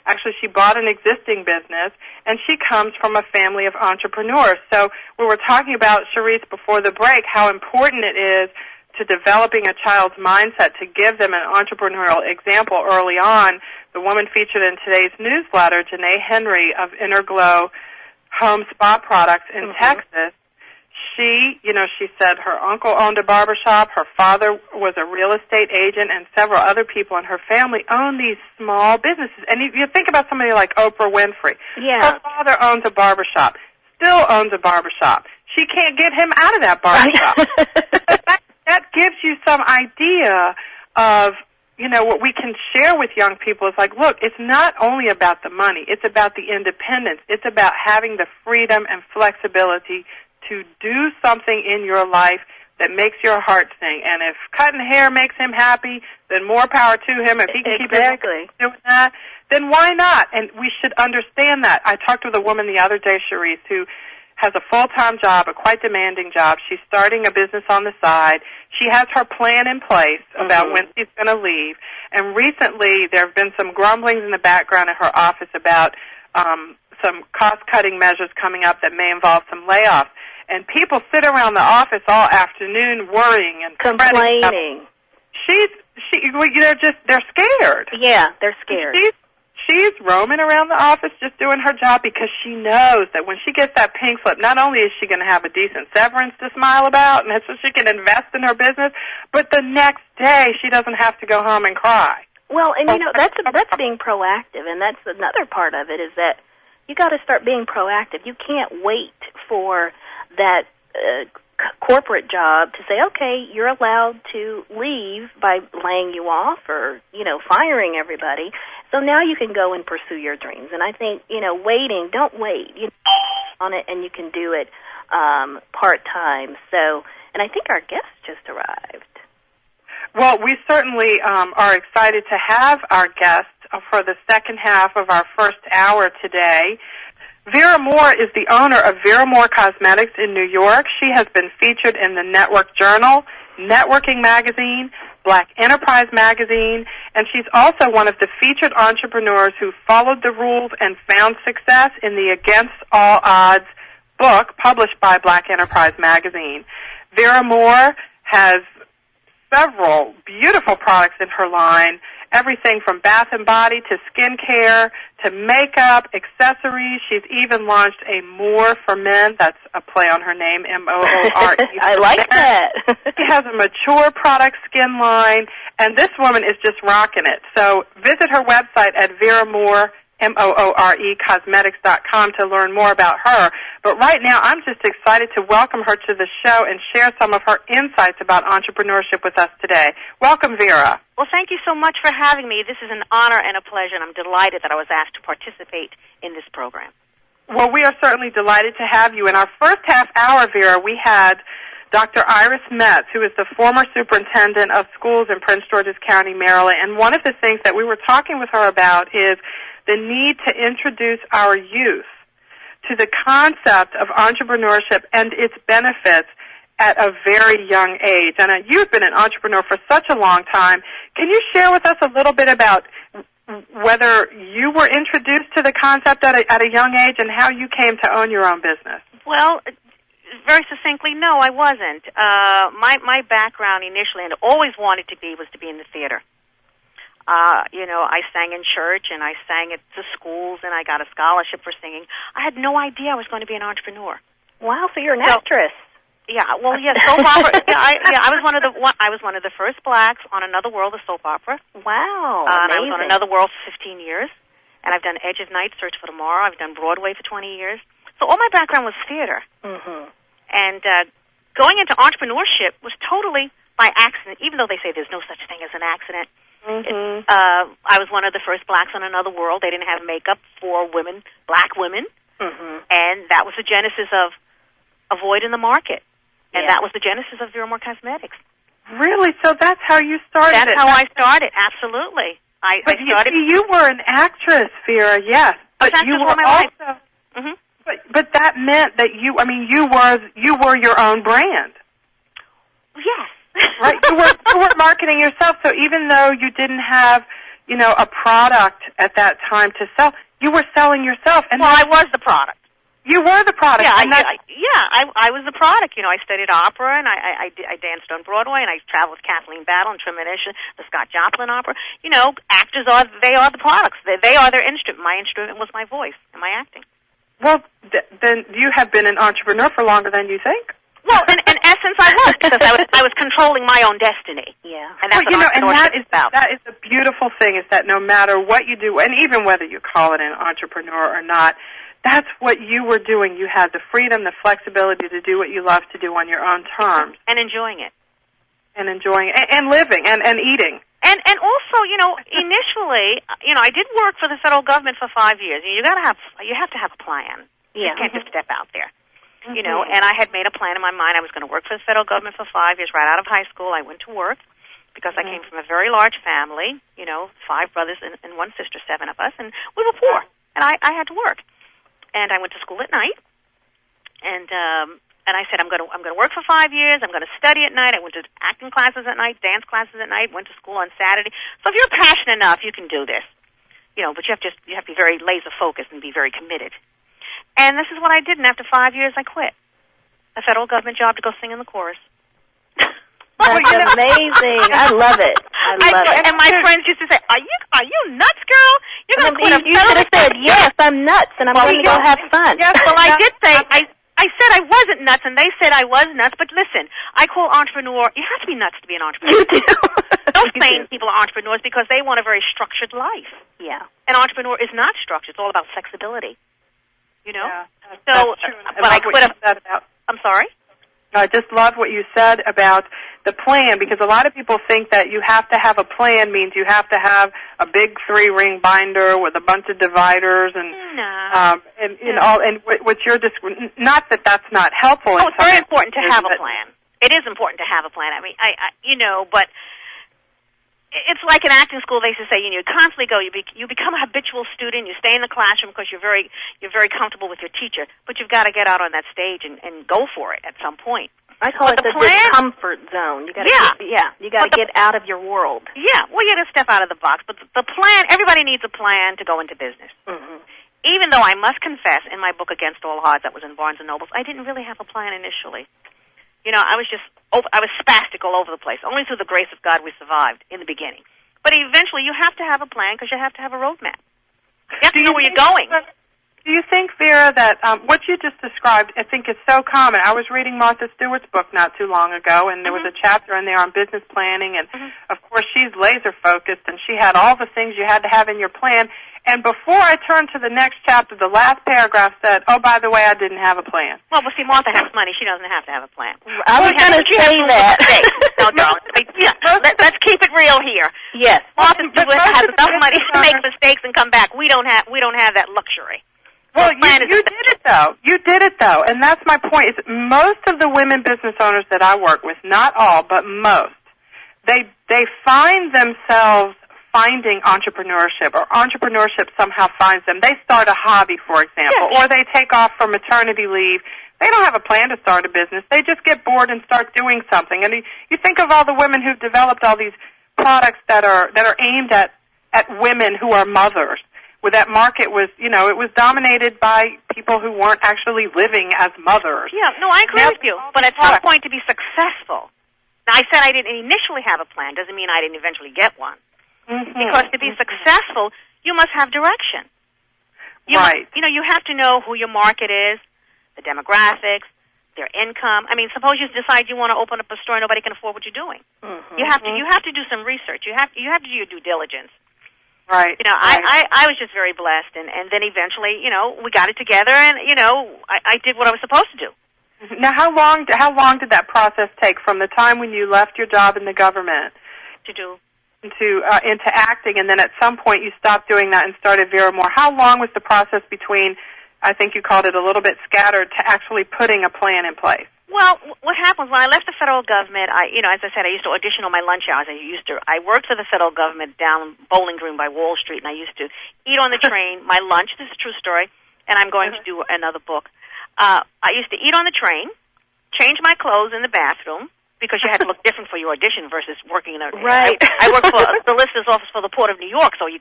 Actually, she bought an existing business, and she comes from a family of entrepreneurs. So we were talking about, Cherise, before the break, how important it is to developing a child's mindset to give them an entrepreneurial example early on. The woman featured in today's newsletter, Janae Henry of Inner Glow Home Spa Products in Texas, she said her uncle owned a barbershop, her father was a real estate agent, and several other people in her family owned these small businesses. And you think about somebody like Oprah Winfrey. Yeah. Her father owns a barbershop, still owns a barbershop. She can't get him out of that barbershop. that gives you some idea of, what we can share with young people is like, look, it's not only about the money. It's about the independence. It's about having the freedom and flexibility to do something in your life that makes your heart sing. And if cutting hair makes him happy, then more power to him. If he can keep doing that, then why not? And we should understand that. I talked with a woman the other day, Cherise, who has a full-time job, a quite demanding job. She's starting a business on the side. She has her plan in place about when she's going to leave. And recently there have been some grumblings in the background at her office about some cost-cutting measures coming up that may involve some layoffs. And people sit around the office all afternoon worrying and complaining. They're scared. Yeah, they're scared. She's roaming around the office just doing her job because she knows that when she gets that pink slip, not only is she going to have a decent severance to smile about, and so she can invest in her business, but the next day she doesn't have to go home and cry. Well, and that's being proactive, and that's another part of it is that you got to start being proactive. You can't wait for that corporate job to say, okay, you're allowed to leave by laying you off or, firing everybody. So now you can go and pursue your dreams. And I think, waiting, don't wait. On it, and you can do it part-time. So, and I think our guest just arrived. Well, we certainly are excited to have our guest for the second half of our first hour today. Vera Moore is the owner of Vera Moore Cosmetics in New York. She has been featured in the Network Journal, Networking Magazine, Black Enterprise Magazine, and she's also one of the featured entrepreneurs who followed the rules and found success in the Against All Odds book published by Black Enterprise Magazine. Vera Moore has several beautiful products in her line, everything from bath and body to skincare to makeup, accessories. She's even launched a Moore for Men. That's a play on her name, Moore. I like that. She has a mature product skin line, and this woman is just rocking it. So visit her website at Vera Moore, Moore, cosmetics.com to learn more about her. But right now, I'm just excited to welcome her to the show and share some of her insights about entrepreneurship with us today. Welcome, Vera. Well, thank you so much for having me. This is an honor and a pleasure, and I'm delighted that I was asked to participate in this program. Well, we are certainly delighted to have you. In our first half hour, Vera, we had Dr. Iris Metz, who is the former superintendent of schools in Prince George's County, Maryland. And one of the things that we were talking with her about is the need to introduce our youth to the concept of entrepreneurship and its benefits at a very young age. And you've been an entrepreneur for such a long time. Can you share with us a little bit about whether you were introduced to the concept at a young age and how you came to own your own business? Well, very succinctly, no, I wasn't. My background initially, and always wanted to be, was to be in the theater. I sang in church, and I sang at the schools, and I got a scholarship for singing. I had no idea I was going to be an entrepreneur. Wow, so you're an actress. Yeah, well, yeah, soap opera. I was one of the first blacks on Another World, a soap opera. Wow, and I was on Another World for 15 years, and I've done Edge of Night, Search for Tomorrow. I've done Broadway for 20 years. So all my background was theater. Mm-hmm. And going into entrepreneurship was totally by accident, even though they say there's no such thing as an accident. Mm-hmm. I was one of the first blacks on Another World. They didn't have makeup for women, black women, and that was the genesis of a void in the market, and that was the genesis of Vera Moore Cosmetics. Really? So that's how you started? That's how I started. Absolutely. I started. You were an actress, Vera. Yes, but you were also. But that meant that you were your own brand. Yes. Right, you were marketing yourself. So even though you didn't have, a product at that time to sell, you were selling yourself. And I was the product. You were the product. Yeah, I was the product. I studied opera, and I danced on Broadway, and I traveled with Kathleen Battle and Tremontian, the Scott Joplin opera. Actors are the products. They are their instrument. My instrument was my voice and my acting. Well, then you have been an entrepreneur for longer than you think. Well, in essence, I was, because I was controlling my own destiny. Yeah, and that's what entrepreneurship is about. That is the beautiful thing, is that no matter what you do, and even whether you call it an entrepreneur or not, that's what you were doing. You had the freedom, the flexibility to do what you love to do on your own terms, and enjoying it, and living, and eating. And also, initially, I did work for the federal government for 5 years. You have to have a plan. Yeah. You can't just step out there. And I had made a plan in my mind. I was going to work for the federal government for 5 years. Right out of high school, I went to work because I came from a very large family, 5 brothers and 1 sister, 7 of us, and we were poor. And I had to work. And I went to school at night. And I said, I'm going to work for 5 years. I'm going to study at night. I went to acting classes at night, dance classes at night, went to school on Saturday. So if you're passionate enough, you can do this. But you have to be very laser focused and be very committed. And this is what I did, and after 5 years, I quit a federal government job to go sing in the chorus. That's amazing. I love it. I love it. And my friends used to say, "Are you nuts, girl? You're going to quit a federal?" You should have said, "Yes, I'm nuts, and I'm going to go have fun." Yes, well, I did say I said I wasn't nuts, and they said I was nuts. But listen, I call entrepreneur. You have to be nuts to be an entrepreneur. You do. Those sane people are entrepreneurs because they want a very structured life. Yeah. An entrepreneur is not structured. It's all about flexibility. Yeah, so, but I quit I'm sorry? I just love what you said about the plan, because a lot of people think that you have to have a plan means you have to have a big 3-ring binder with a bunch of dividers and what you're just, not that that's not helpful. Oh, it's very important to have a plan. It is important to have a plan. I mean, but it's like in acting school. They used to say, you constantly go. You become a habitual student. You stay in the classroom because you're very comfortable with your teacher. But you've got to get out on that stage and go for it at some point. I call it the discomfort zone. You got to get out of your world. Yeah, well, you got to step out of the box. But the plan. Everybody needs a plan to go into business. Mm-hmm. even though I must confess, in my book Against All Odds, that was in Barnes & Nobles, I didn't really have a plan initially. I was spastic all over the place. Only through the grace of God we survived in the beginning. But eventually you have to have a plan because you have to have a roadmap. You have to know where you're going. Do you think, Vera, that what you just described, I think is so common? I was reading Martha Stewart's book not too long ago, and there was a chapter in there on business planning, and of course she's laser-focused, and she had all the things you had to have in your plan. And before I turned to the next chapter, the last paragraph said, oh, by the way, I didn't have a plan. Well, see, Martha has money. She doesn't have to have a plan. I was going to say that. No, don't. Let's keep it real here. Yes. Martha has enough money to make mistakes and come back. We don't have that luxury. Well, you did it, though. You did it, though. And that's my point. Is most of the women business owners that I work with, not all, but most, they find themselves finding entrepreneurship, or entrepreneurship somehow finds them. They start a hobby, for example, or they take off for maternity leave. They don't have a plan to start a business. They just get bored and start doing something. And you think of all the women who've developed all these products that are aimed at women who are mothers, where that market was, it was dominated by people who weren't actually living as mothers. Yeah, no, I agree with you. But at some point to be successful, now I said I didn't initially have a plan, doesn't mean I didn't eventually get one. Because to be successful, you must have direction. You have to know who your market is, the demographics, their income. I mean, suppose you decide you want to open up a store and nobody can afford what you're doing. You have to do some research. You have to do your due diligence. Right. I was just very blessed, and then eventually, we got it together, and I did what I was supposed to do. Now, how long did that process take from the time when you left your job in the government into acting, and then at some point you stopped doing that and started Vera Moore? How long was the process between, I think you called it a little bit scattered, to actually putting a plan in place? Well, what happened when I left the federal government, as I said, I used to audition on my lunch hours. I worked for the federal government down Bowling Green by Wall Street, and I used to eat on the train, my lunch, this is a true story, and I'm going to do another book. I used to eat on the train, change my clothes in the bathroom, because you had to look different for your audition versus working in a... Right. I worked for the solicitor's office for the Port of New York, so you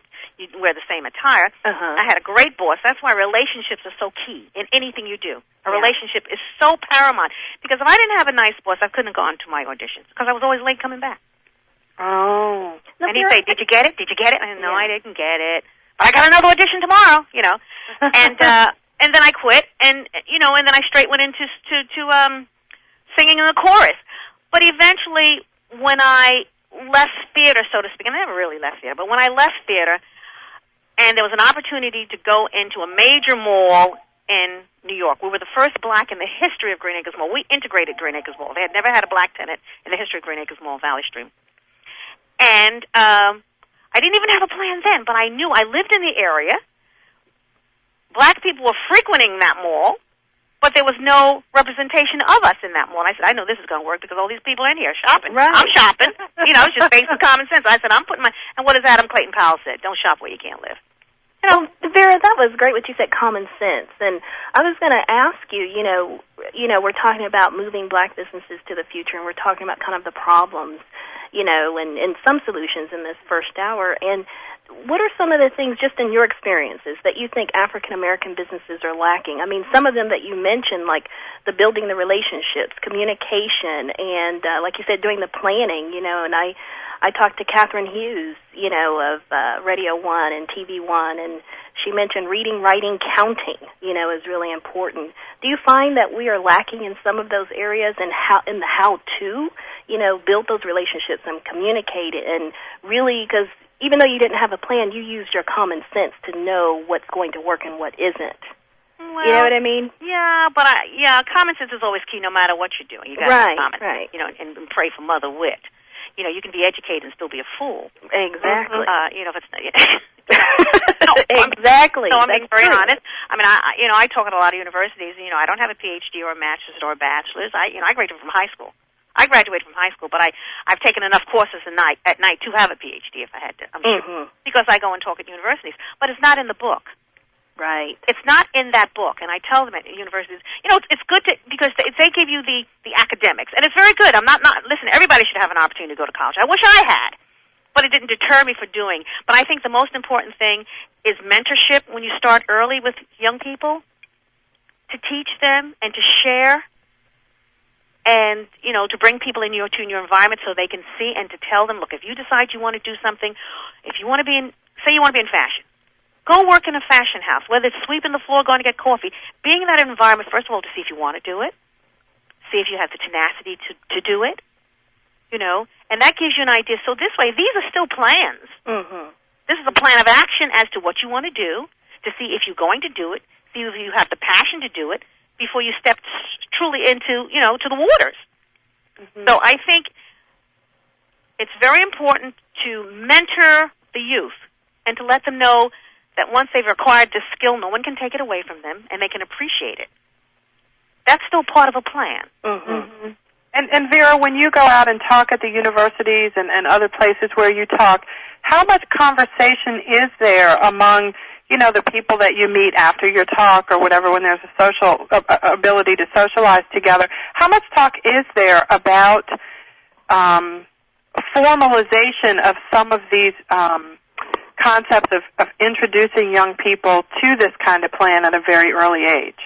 wear the same attire. I had a great boss. That's why relationships are so key in anything you do. A relationship is so paramount. Because if I didn't have a nice boss, I couldn't have gone to my auditions, because I was always late coming back. Oh. And he'd say, did you get it? Did you get it? And no, I didn't get it. But I got another audition tomorrow, And then I quit, and then I straight went into singing in the chorus. But eventually, when I left theater, so to speak, and I never really left theater, but when I left theater, and there was an opportunity to go into a major mall in New York. We were the first black in the history of Green Acres Mall. We integrated Green Acres Mall. They had never had a black tenant in the history of Green Acres Mall, Valley Stream. And I didn't even have a plan then, but I knew I lived in the area. Black people were frequenting that mall, but there was no representation of us in that mall. And I said, I know this is going to work because all these people in here are shopping. Right. I'm shopping. It's just basic common sense. I said, and what does Adam Clayton Powell said? Don't shop where you can't live. Well, Vera, that was great what you said, common sense. And I was going to ask you, we're talking about moving black businesses to the future, and we're talking about kind of the problems, and some solutions in this first hour. And what are some of the things, just in your experiences, that you think African-American businesses are lacking? I mean, some of them that you mentioned, like the building the relationships, communication, and like you said, doing the planning, and I talked to Catherine Hughes, of Radio 1 and TV 1, and she mentioned reading, writing, counting, is really important. Do you find that we are lacking in some of those areas and in the how-to, build those relationships and communicate it, and really, because even though you didn't have a plan, you used your common sense to know what's going to work and what isn't. Well, you know what I mean? Yeah, but common sense is always key no matter what you're doing. You got to have common sense, and pray for Mother Wit. You can be educated and still be a fool. Exactly. If it's not, exactly. I'm being very honest. I mean, I talk at a lot of universities. I don't have a PhD or a master's or a bachelor's. I graduated from high school. But I've taken enough courses at night to have a PhD if I had to. I'm sure, because I go and talk at universities. But it's not in the book. Right. It's not in that book, and I tell them at universities, it's good because they give you the academics, and it's very good. I'm not listen, everybody should have an opportunity to go to college. I wish I had. but it didn't deter me from doing. But I think the most important thing is mentorship when you start early with young people, to teach them and to share, and, you know, to bring people in your environment so they can see, and to tell them, look, if you decide you want to do something, if you want to be in, say you want to be in fashion, go work in a fashion house, whether it's sweeping the floor, going to get coffee. Being in that environment, first of all, to see if you want to do it, see if you have the tenacity to do it, you know, and that gives you an idea. So this way, these are still plans. Mm-hmm. This is a plan of action as to what you want to do, to see if you're going to do it, see if you have the passion to do it, before you step truly into, you know, to the waters. Mm-hmm. So I think it's very important to mentor the youth and to let them know that once they've acquired this skill, no one can take it away from them, and they can appreciate it. That's still part of a plan. Mm-hmm. Mm-hmm. And Vera, when you go out and talk at the universities and other places where you talk, how much conversation is there among, you know, the people that you meet after your talk or whatever, when there's a social ability to socialize together? How much talk is there about formalization of some of these concepts of introducing young people to this kind of plan at a very early age?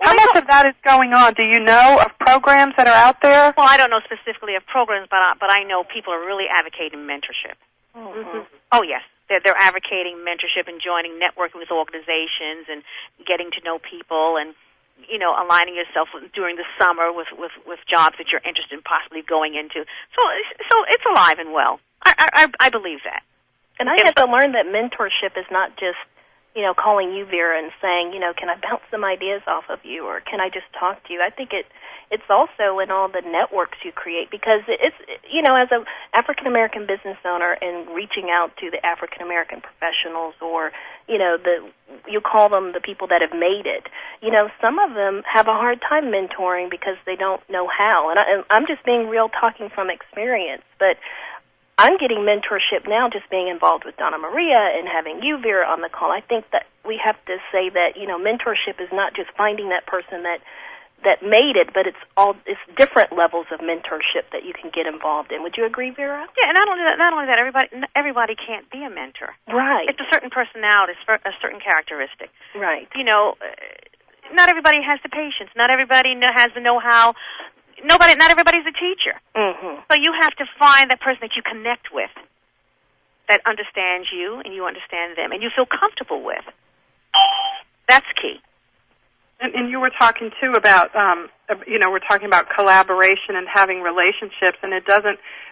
How much of that is going on? Do you know of programs that are out there? Well, I don't know specifically of programs, but I know people are really advocating mentorship. Mm-hmm. Oh, yes. They're advocating mentorship and joining, networking with organizations and getting to know people and, you know, aligning yourself during the summer with jobs that you're interested in possibly going into. So it's alive and well. I believe that. And I had to learn that mentorship is not just, you know, calling you, Vera, and saying, you know, can I bounce some ideas off of you, or can I just talk to you? I think it's also in all the networks you create, because it's, you know, as an African-American business owner and reaching out to the African-American professionals, or, you know, you call them the people that have made it, you know, some of them have a hard time mentoring because they don't know how. And I'm just being real, talking from experience, but I'm getting mentorship now just being involved with Donna Maria and having you, Vera, on the call. I think that we have to say that, you know, mentorship is not just finding that person that made it, but it's different levels of mentorship that you can get involved in. Would you agree, Vera? Yeah, and not only that, everybody can't be a mentor. Right. It's a certain personality, a certain characteristic. Right. You know, not everybody has the patience. Not everybody has the know-how. Not everybody's a teacher. Mm-hmm. So you have to find that person that you connect with, that understands you and you understand them, and you feel comfortable with. That's key. And you were talking, too, about, you know, we're talking about collaboration and having relationships, and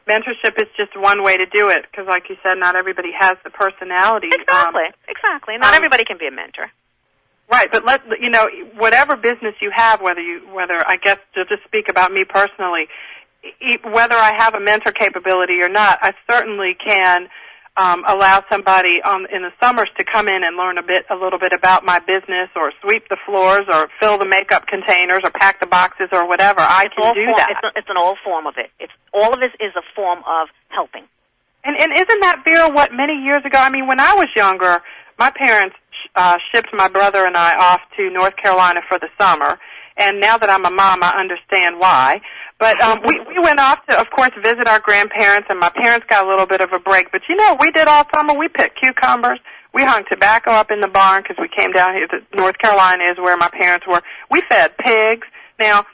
mentorship is just one way to do it, because, like you said, not everybody has the personality. Exactly. Not everybody can be a mentor. Right, but you know, whatever business you have, whether I guess to just speak about me personally, whether I have a mentor capability or not, I certainly can allow somebody in the summers to come in and learn a little bit about my business, or sweep the floors, or fill the makeup containers, or pack the boxes, or whatever. I can do that. It's an all form of it. All of this is a form of helping. And isn't that, Vera, what many years ago? I mean, when I was younger, my parents shipped my brother and I off to North Carolina for the summer, and now that I'm a mom, I understand why. But we went off to, of course, visit our grandparents, and my parents got a little bit of a break. But you know what we did all summer? We picked cucumbers. We hung tobacco up in the barn because we came down here to North Carolina is where my parents were. We fed pigs. Now,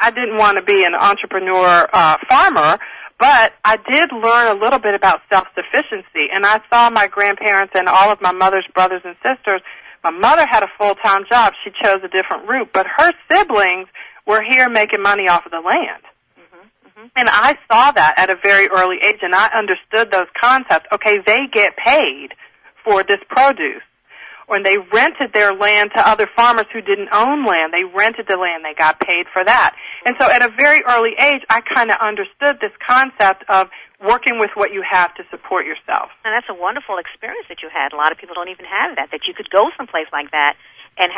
I didn't want to be an entrepreneur farmer, but I did learn a little bit about self-sufficiency, and I saw my grandparents and all of my mother's brothers and sisters. My mother had a full-time job. She chose a different route, but her siblings were here making money off of the land. Mm-hmm. And I saw that at a very early age, and I understood those concepts. Okay, they get paid for this produce. When they rented their land to other farmers who didn't own land, they rented the land, they got paid for that. And so at a very early age, I kind of understood this concept of working with what you have to support yourself. And that's a wonderful experience that you had. A lot of people don't even have that you could go someplace like that and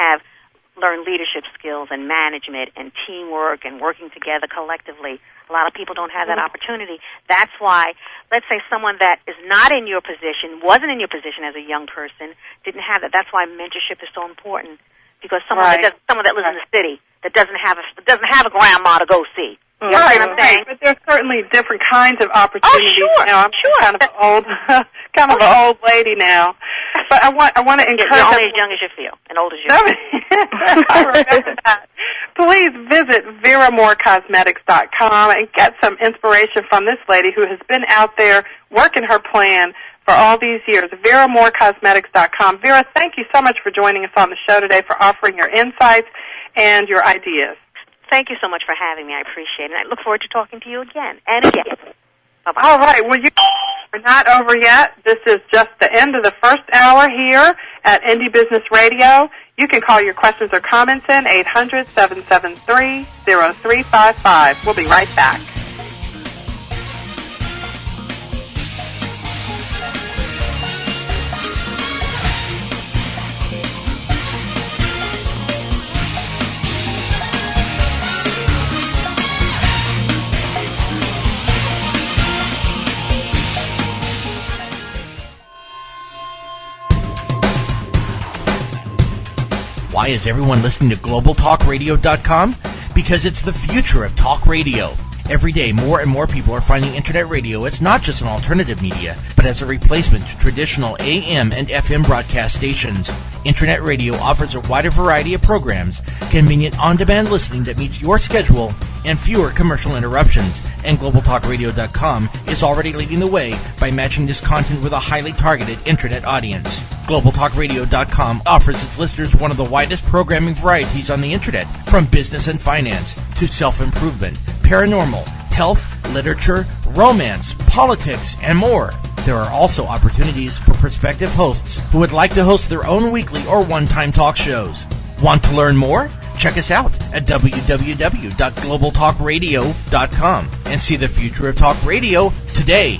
learn leadership skills and management and teamwork and working together collectively. A lot of people don't have that opportunity. That's why, let's say someone that is not in your position, wasn't in your position as a young person, didn't have that. That's why mentorship is so important, because someone that lives in the city that doesn't have a grandma to go see. Right, but there's certainly different kinds of opportunities now. I'm kind of an old lady now, but I want to encourage. You're only as young as you feel, and old as you feel. I remember that. Please visit VeraMoreCosmetics.com and get some inspiration from this lady who has been out there working her plan for all these years. VeraMoreCosmetics.com. Vera, thank you so much for joining us on the show today, for offering your insights and your ideas. Thank you so much for having me. I appreciate it. I look forward to talking to you again and again. Bye-bye. All right. Well, we're not over yet. This is just the end of the first hour here at Indie Business Radio. You can call your questions or comments in 800-773-0355. We'll be right back. Why is everyone listening to GlobalTalkRadio.com? Because it's the future of talk radio. Every day, more and more people are finding Internet radio as not just an alternative media, but as a replacement to traditional AM and FM broadcast stations. Internet radio offers a wider variety of programs, convenient on-demand listening that meets your schedule, and fewer commercial interruptions. And GlobalTalkRadio.com is already leading the way by matching this content with a highly targeted Internet audience. GlobalTalkRadio.com offers its listeners one of the widest programming varieties on the Internet, from business and finance to self-improvement, paranormal, health, literature, romance, politics, and more. There are also opportunities for prospective hosts who would like to host their own weekly or one-time talk shows. Want to learn more? Check us out at www.globaltalkradio.com and see the future of talk radio today.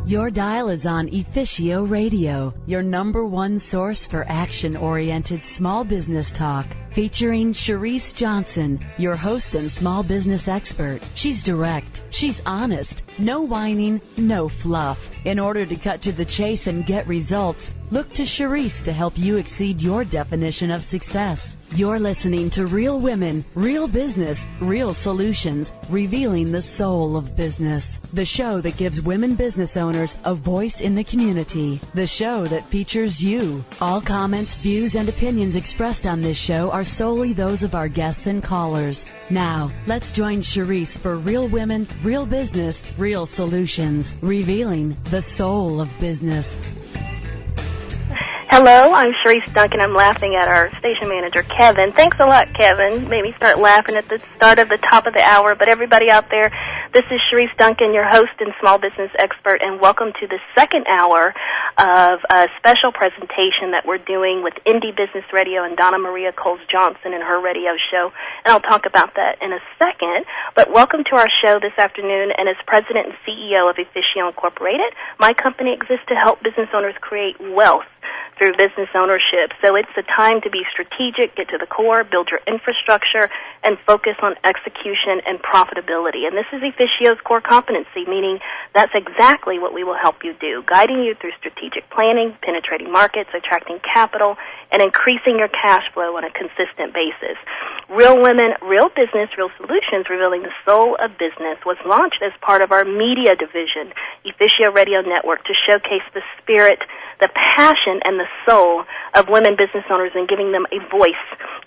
Your dial is on Efficio Radio, your #1 source for action-oriented small business talk. Featuring Sharice Johnson, your host and small business expert. She's direct, she's honest, no whining, no fluff. In order to cut to the chase and get results, look to Sharice to help you exceed your definition of success. You're listening to Real Women, Real Business, Real Solutions, revealing the soul of business. The show that gives women business owners a voice in the community. The show that features you. All comments, views, and opinions expressed on this show are solely those of our guests and callers. Now, let's join Sharice for Real Women, Real Business, Real Solutions, revealing the soul of business. Hello, I'm Sharice Duncan. I'm laughing at our station manager, Kevin. Thanks a lot, Kevin. Made me start laughing at the start of the top of the hour. But everybody out there, this is Sharice Duncan, your host and small business expert, and welcome to the second hour of a special presentation that we're doing with Indie Business Radio and Donna Maria Coles-Johnson and her radio show. And I'll talk about that in a second. But welcome to our show this afternoon. And as president and CEO of Efficio Incorporated, my company exists to help business owners create wealth through business ownership. So it's the time to be strategic, get to the core, build your infrastructure, and focus on execution and profitability. And this is Efficio's core competency, meaning that's exactly what we will help you do, guiding you through strategic planning, penetrating markets, attracting capital, and increasing your cash flow on a consistent basis. Real Women, Real Business, Real Solutions, revealing the soul of business, was launched as part of our media division, Efficio Radio Network, to showcase the spirit, the passion, and the soul of women business owners and giving them a voice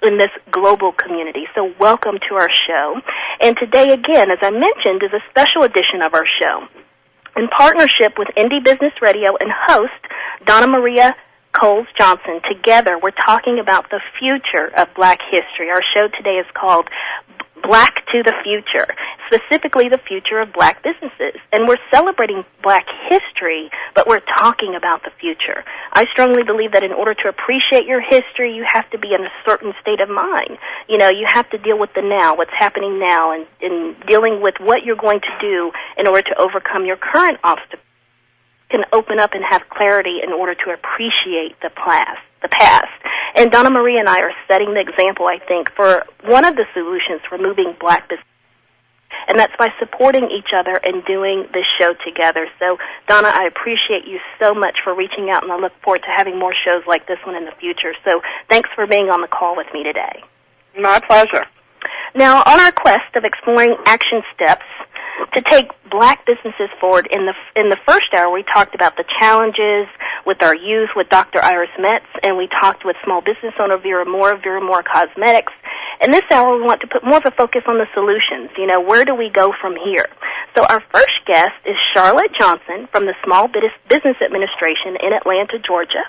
in this global community. So welcome to our show. And today, again, as I mentioned, is a special edition of our show. In partnership with Indie Business Radio and host Donna Maria Coles-Johnson, together we're talking about the future of Black history. Our show today is called Black to the Future, specifically the future of Black businesses. And we're celebrating Black history, but we're talking about the future. I strongly believe that in order to appreciate your history, you have to be in a certain state of mind. You know, you have to deal with the now, what's happening now, and dealing with what you're going to do in order to overcome your current obstacles. Can open up and have clarity in order to appreciate the past. And Donna Maria and I are setting the example, I think, for one of the solutions for moving Black business and that's by supporting each other and doing this show together. So, Donna, I appreciate you so much for reaching out, and I look forward to having more shows like this one in the future. So thanks for being on the call with me today. My pleasure. Now, on our quest of exploring action steps to take black businesses forward, in the first hour we talked about the challenges with our youth with Dr. Iris Metz, and we talked with small business owner Vera Moore Cosmetics. In this hour, we want to put more of a focus on the solutions. Where do we go from here? So our first guest is Charlotte Johnson from the Small Business Administration in Atlanta, Georgia.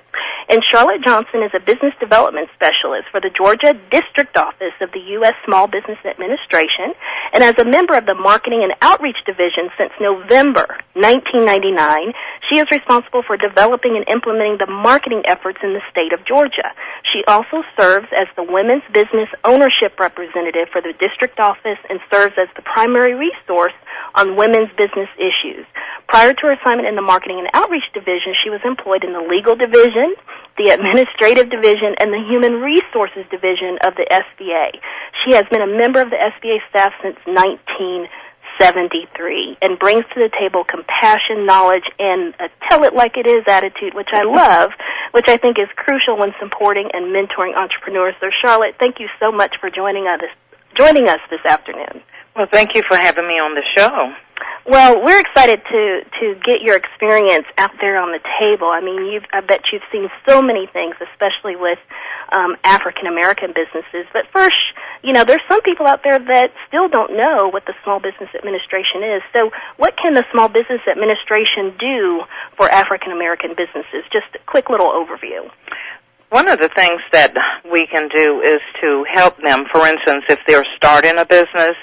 And Charlotte Johnson is a business development specialist for the Georgia District Office of the U.S. Small Business Administration, and as a member of the Marketing and Outreach Division since November 1999, she is responsible for developing and implementing the marketing efforts in the state of Georgia. She also serves as the Women's Business Ownership Representative for the District Office and serves as the primary resource on women's business issues. Prior to her assignment in the Marketing and Outreach Division, she was employed in the Legal Division, the Administrative Division, and the Human Resources Division of the SBA. She has been a member of the SBA staff since 1973 and brings to the table compassion, knowledge, and a tell-it-like-it-is attitude, which I love, which I think is crucial when supporting and mentoring entrepreneurs. So, Charlotte, thank you so much for joining us this afternoon. Well, thank you for having me on the show. Well, we're excited to get your experience out there on the table. I mean, I bet you've seen so many things, especially with African American businesses. But first, there's some people out there that still don't know what the Small Business Administration is. So what can the Small Business Administration do for African American businesses? Just a quick little overview. One of the things that we can do is to help them, for instance, if they're starting a business,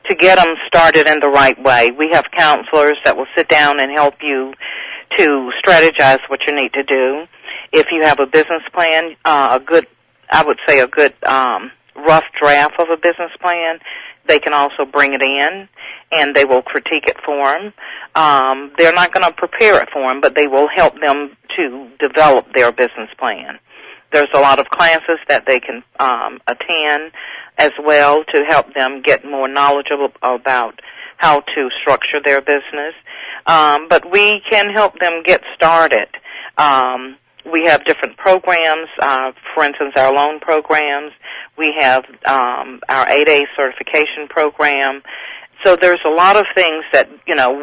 to get them started in the right way. We have counselors that will sit down and help you to strategize what you need to do. If you have a business plan, a good rough draft of a business plan, they can also bring it in, and they will critique it for them. They're not going to prepare it for them, but they will help them to develop their business plan. There's a lot of classes that they can attend as well to help them get more knowledgeable about how to structure their business. But we can help them get started. We have different programs, for instance, our loan programs. We have our 8A certification program. So there's a lot of things that,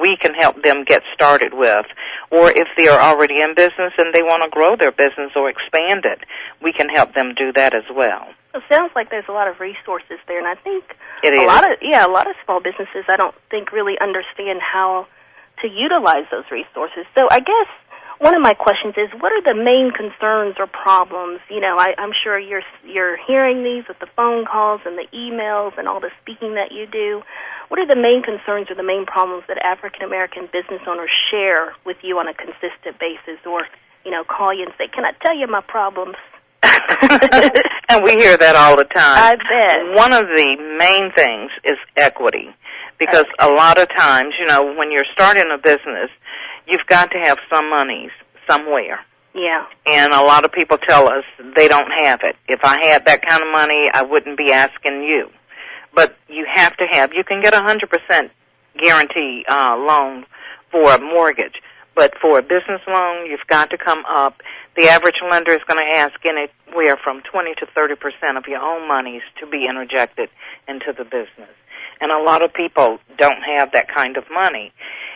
we can help them get started with. Or if they are already in business and they want to grow their business or expand it, we can help them do that as well. It sounds like there's a lot of resources there, and I think a lot of small businesses, I don't think, really understand how to utilize those resources. So I guess one of my questions is, what are the main concerns or problems? I'm sure you're hearing these with the phone calls and the emails and all the speaking that you do. What are the main concerns or the main problems that African American business owners share with you on a consistent basis, or call you and say, "Can I tell you my problems?" And we hear that all the time. I bet. One of the main things is equity, because a lot of times, when you're starting a business, you've got to have some monies somewhere. Yeah. And a lot of people tell us they don't have it. If I had that kind of money, I wouldn't be asking you. But you have to have, you can get 100% guarantee loan for a mortgage. But for a business loan, you've got to come up. The average lender is going to ask anywhere from 20 to 30% of your own monies to be interjected into the business. And a lot of people don't have that kind of money.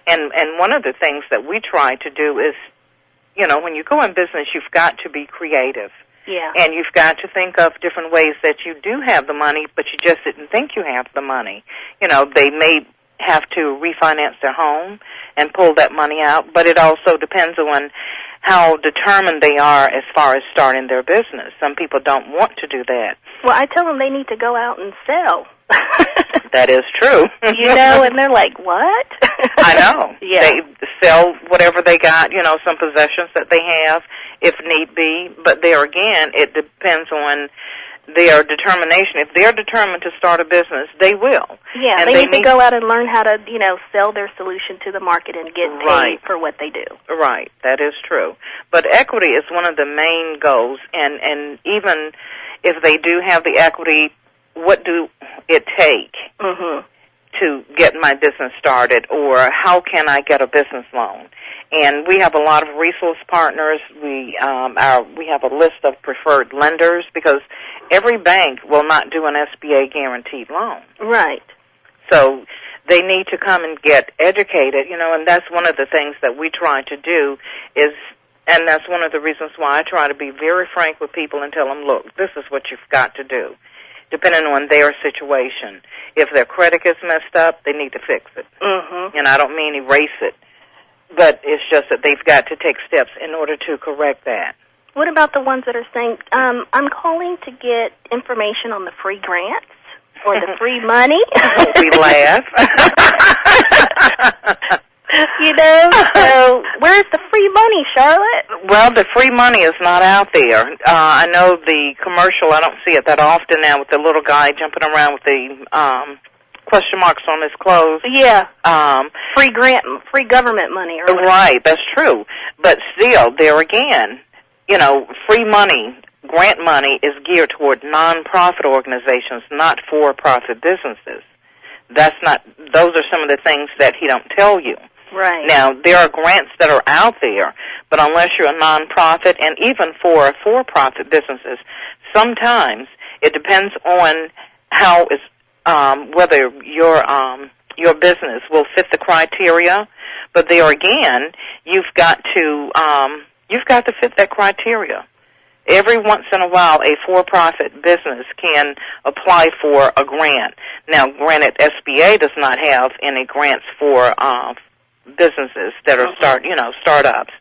And one of the things that we try to do is, when you go in business, you've got to be creative. Yeah. And you've got to think of different ways that you do have the money, but you just didn't think you have the money. They may have to refinance their home and pull that money out, but it also depends on how determined they are as far as starting their business. Some people don't want to do that. Well, I tell them they need to go out and sell. That is true. And they're like, what? I know. Yeah. They sell whatever they got, some possessions that they have, if need be. But there again, it depends on their determination. If they're determined to start a business, they will. Yeah, and they need to go out and learn how to, sell their solution to the market and get paid for what they do. Right, that is true. But equity is one of the main goals, and even if they do have the equity, what do it take to get my business started, or how can I get a business loan? And we have a lot of resource partners. We have a list of preferred lenders, because every bank will not do an SBA guaranteed loan. Right. So they need to come and get educated, and that's one of the things that we try to do and that's one of the reasons why I try to be very frank with people and tell them, look, this is what you've got to do, depending on their situation. If their credit is messed up, they need to fix it. Mm-hmm. And I don't mean erase it, but it's just that they've got to take steps in order to correct that. What about the ones that are saying, I'm calling to get information on the free grants or the free money? We laugh. So where's the free money, Charlotte? Well, the free money is not out there. I know the commercial, I don't see it that often now, with the little guy jumping around with the question marks on his clothes. Yeah. Free government money. Or right, that's true. But still, there again, free money, grant money, is geared toward non-profit organizations, not for-profit businesses. Those are some of the things that he don't tell you. Right. Now, there are grants that are out there, but unless you're a nonprofit, and even for-profit businesses, sometimes it depends on whether your business will fit the criteria. But there again, you've got to fit that criteria. Every once in a while, a for-profit business can apply for a grant. Now, granted, SBA does not have any grants for businesses that are startups.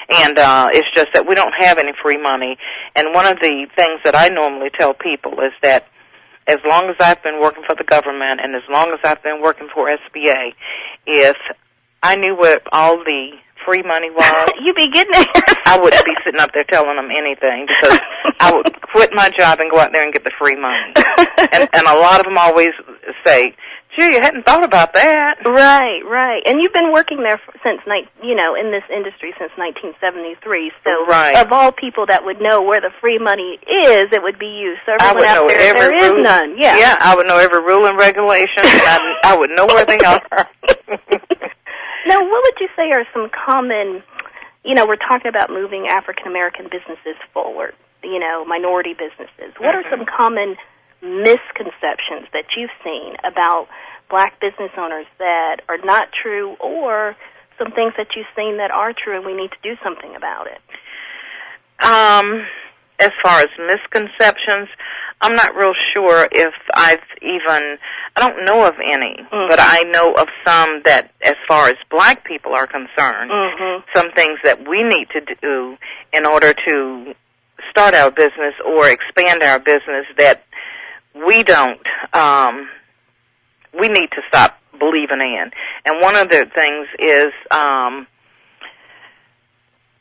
And it's just that we don't have any free money. And one of the things that I normally tell people is that as long as I've been working for the government and as long as I've been working for SBA, if I knew what all the free money was, you be getting it. I wouldn't be sitting up there telling them anything, because I would quit my job and go out there and get the free money. And a lot of them always say, gee, you hadn't thought about that. Right. And you've been working there since, in this industry since 1973. So, right. Of all people that would know where the free money is, it would be you. So everyone out there is none. Yeah. Yeah, I would know every rule and regulation, and I would know where they are. Now, what would you say are some common, we're talking about moving African American businesses forward, minority businesses. What are some common misconceptions that you've seen about black business owners that are not true, or some things that you've seen that are true and we need to do something about it? As far as misconceptions, I'm not real sure if I don't know of any, but I know of some that, as far as black people are concerned, some things that we need to do in order to start our business or expand our business that we need to stop believing in. And one of the things is,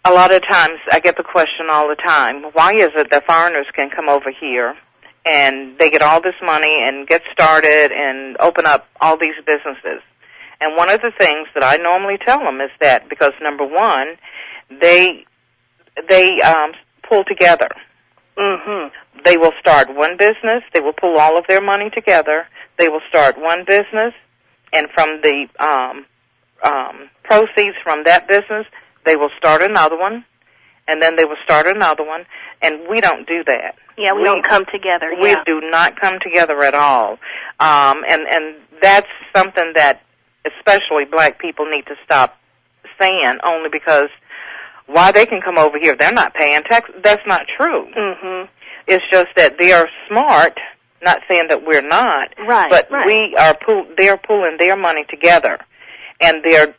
a lot of times I get the question all the time, why is it that foreigners can come over here and they get all this money and get started and open up all these businesses? And one of the things that I normally tell them is that because, number one, they pull together. Mm-hmm. They will start one business. They will pull all of their money together. They will start one business, and from the proceeds from that business, they will start another one, and then they will start another one, and we don't do that. Yeah, we don't come together. We do not come together at all. And that's something that especially black people need to stop saying, only because why they can come over here, they're not paying tax. That's not true. Mm-hmm. It's just that they are smart, not saying that we're not, but they're pulling their money together, and they're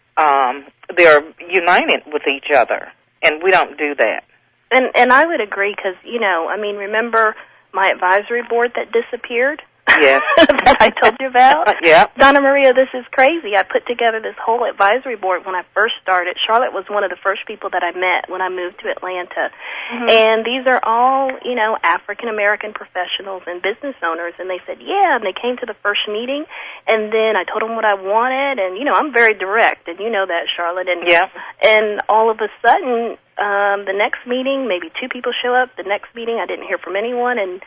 united with each other, and we don't do that. And I would agree, because, remember my advisory board that disappeared? Yes. That I told you about? Yeah. Donna Maria, this is crazy. I put together this whole advisory board when I first started. Charlotte was one of the first people that I met when I moved to Atlanta. Mm-hmm. And these are all, African-American professionals and business owners. And they said, yeah, and they came to the first meeting. And then I told them what I wanted. And, I'm very direct. And you know that, Charlotte. And, and all of a sudden, the next meeting, maybe 2 people show up. The next meeting, I didn't hear from anyone. And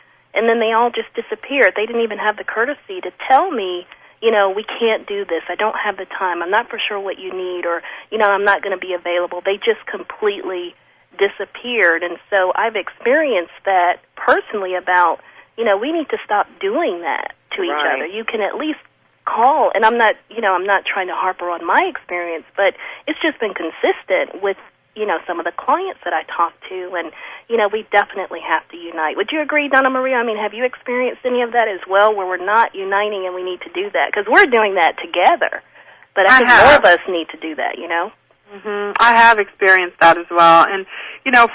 then they all just disappeared. They didn't even have the courtesy to tell me, we can't do this. I don't have the time. I'm not for sure what you need, or, I'm not going to be available. They just completely disappeared. And so I've experienced that personally about, we need to stop doing that to each other. You can at least call, and I'm not trying to harper on my experience, but it's just been consistent with, some of the clients that I talk to, and, we definitely have to unite. Would you agree, Donna Maria? I mean, have you experienced any of that as well, where we're not uniting and we need to do that? Because we're doing that together, but I think more of us need to do that, Mm-hmm. I have experienced that as well, and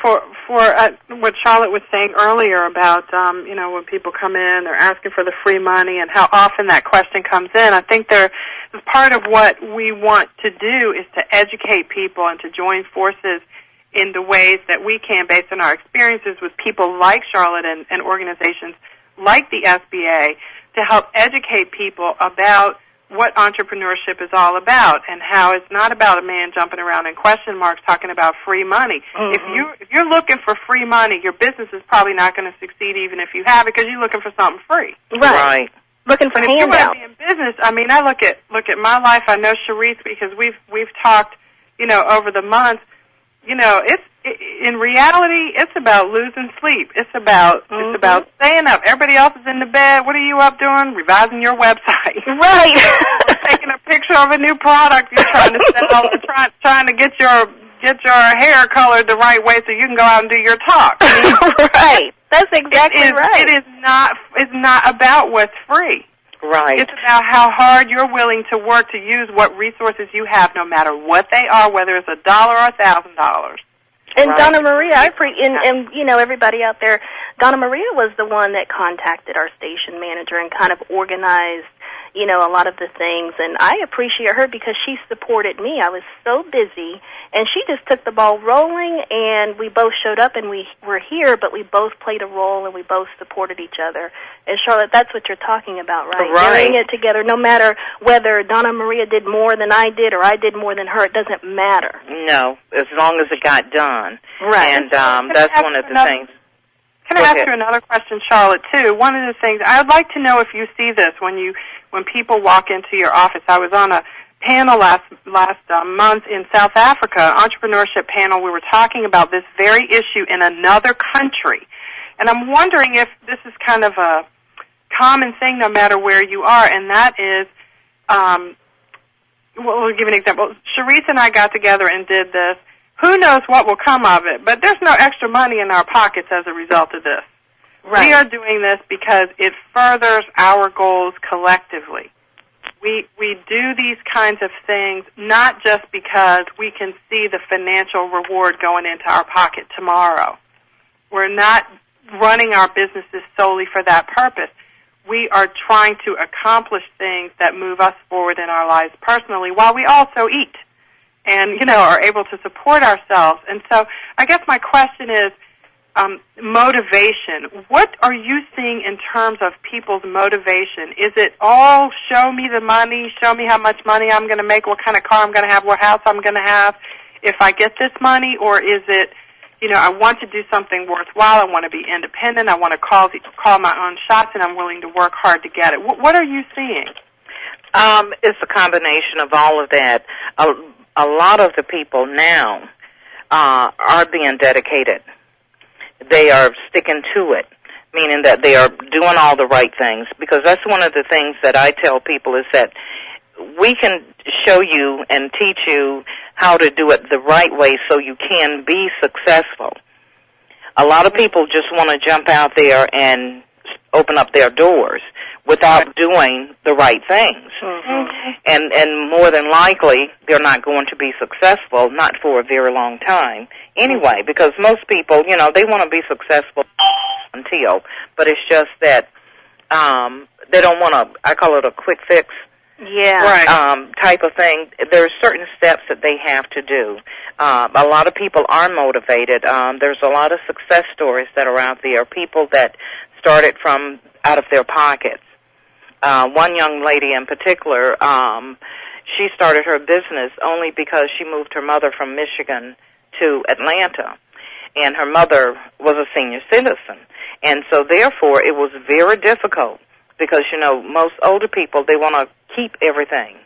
for what Charlotte was saying earlier about when people come in, they're asking for the free money, and how often that question comes in. I think part of what we want to do is to educate people and to join forces in the ways that we can, based on our experiences with people like Charlotte and organizations like the SBA, to help educate people about what entrepreneurship is all about, and how it's not about a man jumping around in question marks talking about free money. Mm-hmm. If you're looking for free money, your business is probably not going to succeed even if you have it, because you're looking for something free. Right. Looking for handouts. If you want to be in business, I mean, I look at my life. I know Sharice, because we've talked, over the months. In reality, it's about losing sleep. It's about staying up. Everybody else is in the bed. What are you up doing? Revising your website. Right. Taking a picture of a new product you're trying to sell, or trying to get your hair colored the right way so you can go out and do your talk. Right. That's exactly right. It's not about what's free. Right. It's about how hard you're willing to work to use what resources you have, no matter what they are, whether it's $1 or $1,000. And right. Donna Maria, and everybody out there, Donna Maria was the one that contacted our station manager and kind of organized, a lot of the things. And I appreciate her because she supported me. I was so busy, and she just took the ball rolling, and we both showed up, and we were here, but we both played a role, and we both supported each other. And Charlotte, that's what you're talking about, right? Right. Doing it together, no matter whether Donna Maria did more than I did or I did more than her, it doesn't matter. No, as long as it got done. Right. And that's one of the things. Can I ask you another question, Charlotte, too? One of the things, I would like to know if you see this when people walk into your office. I was on a panel last month in South Africa, entrepreneurship panel. We were talking about this very issue in another country. And I'm wondering if this is kind of a common thing no matter where you are, and that is, we'll give an example. Sharice and I got together and did this. Who knows what will come of it, but there's no extra money in our pockets as a result of this. Right. We are doing this because it furthers our goals collectively. We do these kinds of things not just because we can see the financial reward going into our pocket tomorrow. We're not running our businesses solely for that purpose. We are trying to accomplish things that move us forward in our lives personally while we also eat and, are able to support ourselves. And so I guess my question is, motivation. What are you seeing in terms of people's motivation? Is it all show me the money, show me how much money I'm going to make, what kind of car I'm going to have, what house I'm going to have if I get this money? Or is it, I want to do something worthwhile, I want to be independent, I want to call my own shots, and I'm willing to work hard to get it? What are you seeing? It's a combination of all of that. A lot of the people now are being dedicated. They are sticking to it, meaning that they are doing all the right things, because that's one of the things that I tell people is that we can show you and teach you how to do it the right way so you can be successful. A lot of people just want to jump out there and open up their doors without doing the right things. Mm-hmm. And more than likely, they're not going to be successful, not for a very long time anyway, because most people, they want to be successful until, but it's just that they don't want to, I call it a quick fix. Yeah. Right. Type of thing. There are certain steps that they have to do. A lot of people are motivated. There's a lot of success stories that are out there, people that started from out of their pockets. One young lady in particular, she started her business only because she moved her mother from Michigan to Atlanta, and her mother was a senior citizen. And so, therefore, it was very difficult because, most older people, they want to keep everything.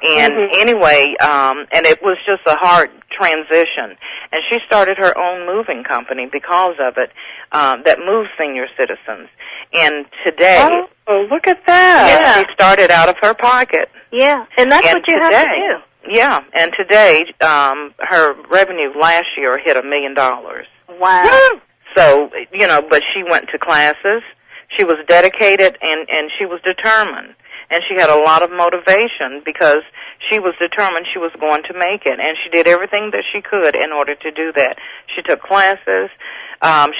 And anyway, and it was just a hard transition. And she started her own moving company because of it, that moves senior citizens. And today... Oh, look at that. Yeah, she started out of her pocket. Yeah, and that's what you have to do. Yeah, and today, her revenue last year hit $1 million. Wow. So, but she went to classes. She was dedicated, and she was determined. And she had a lot of motivation because she was determined she was going to make it. And she did everything that she could in order to do that. She took classes.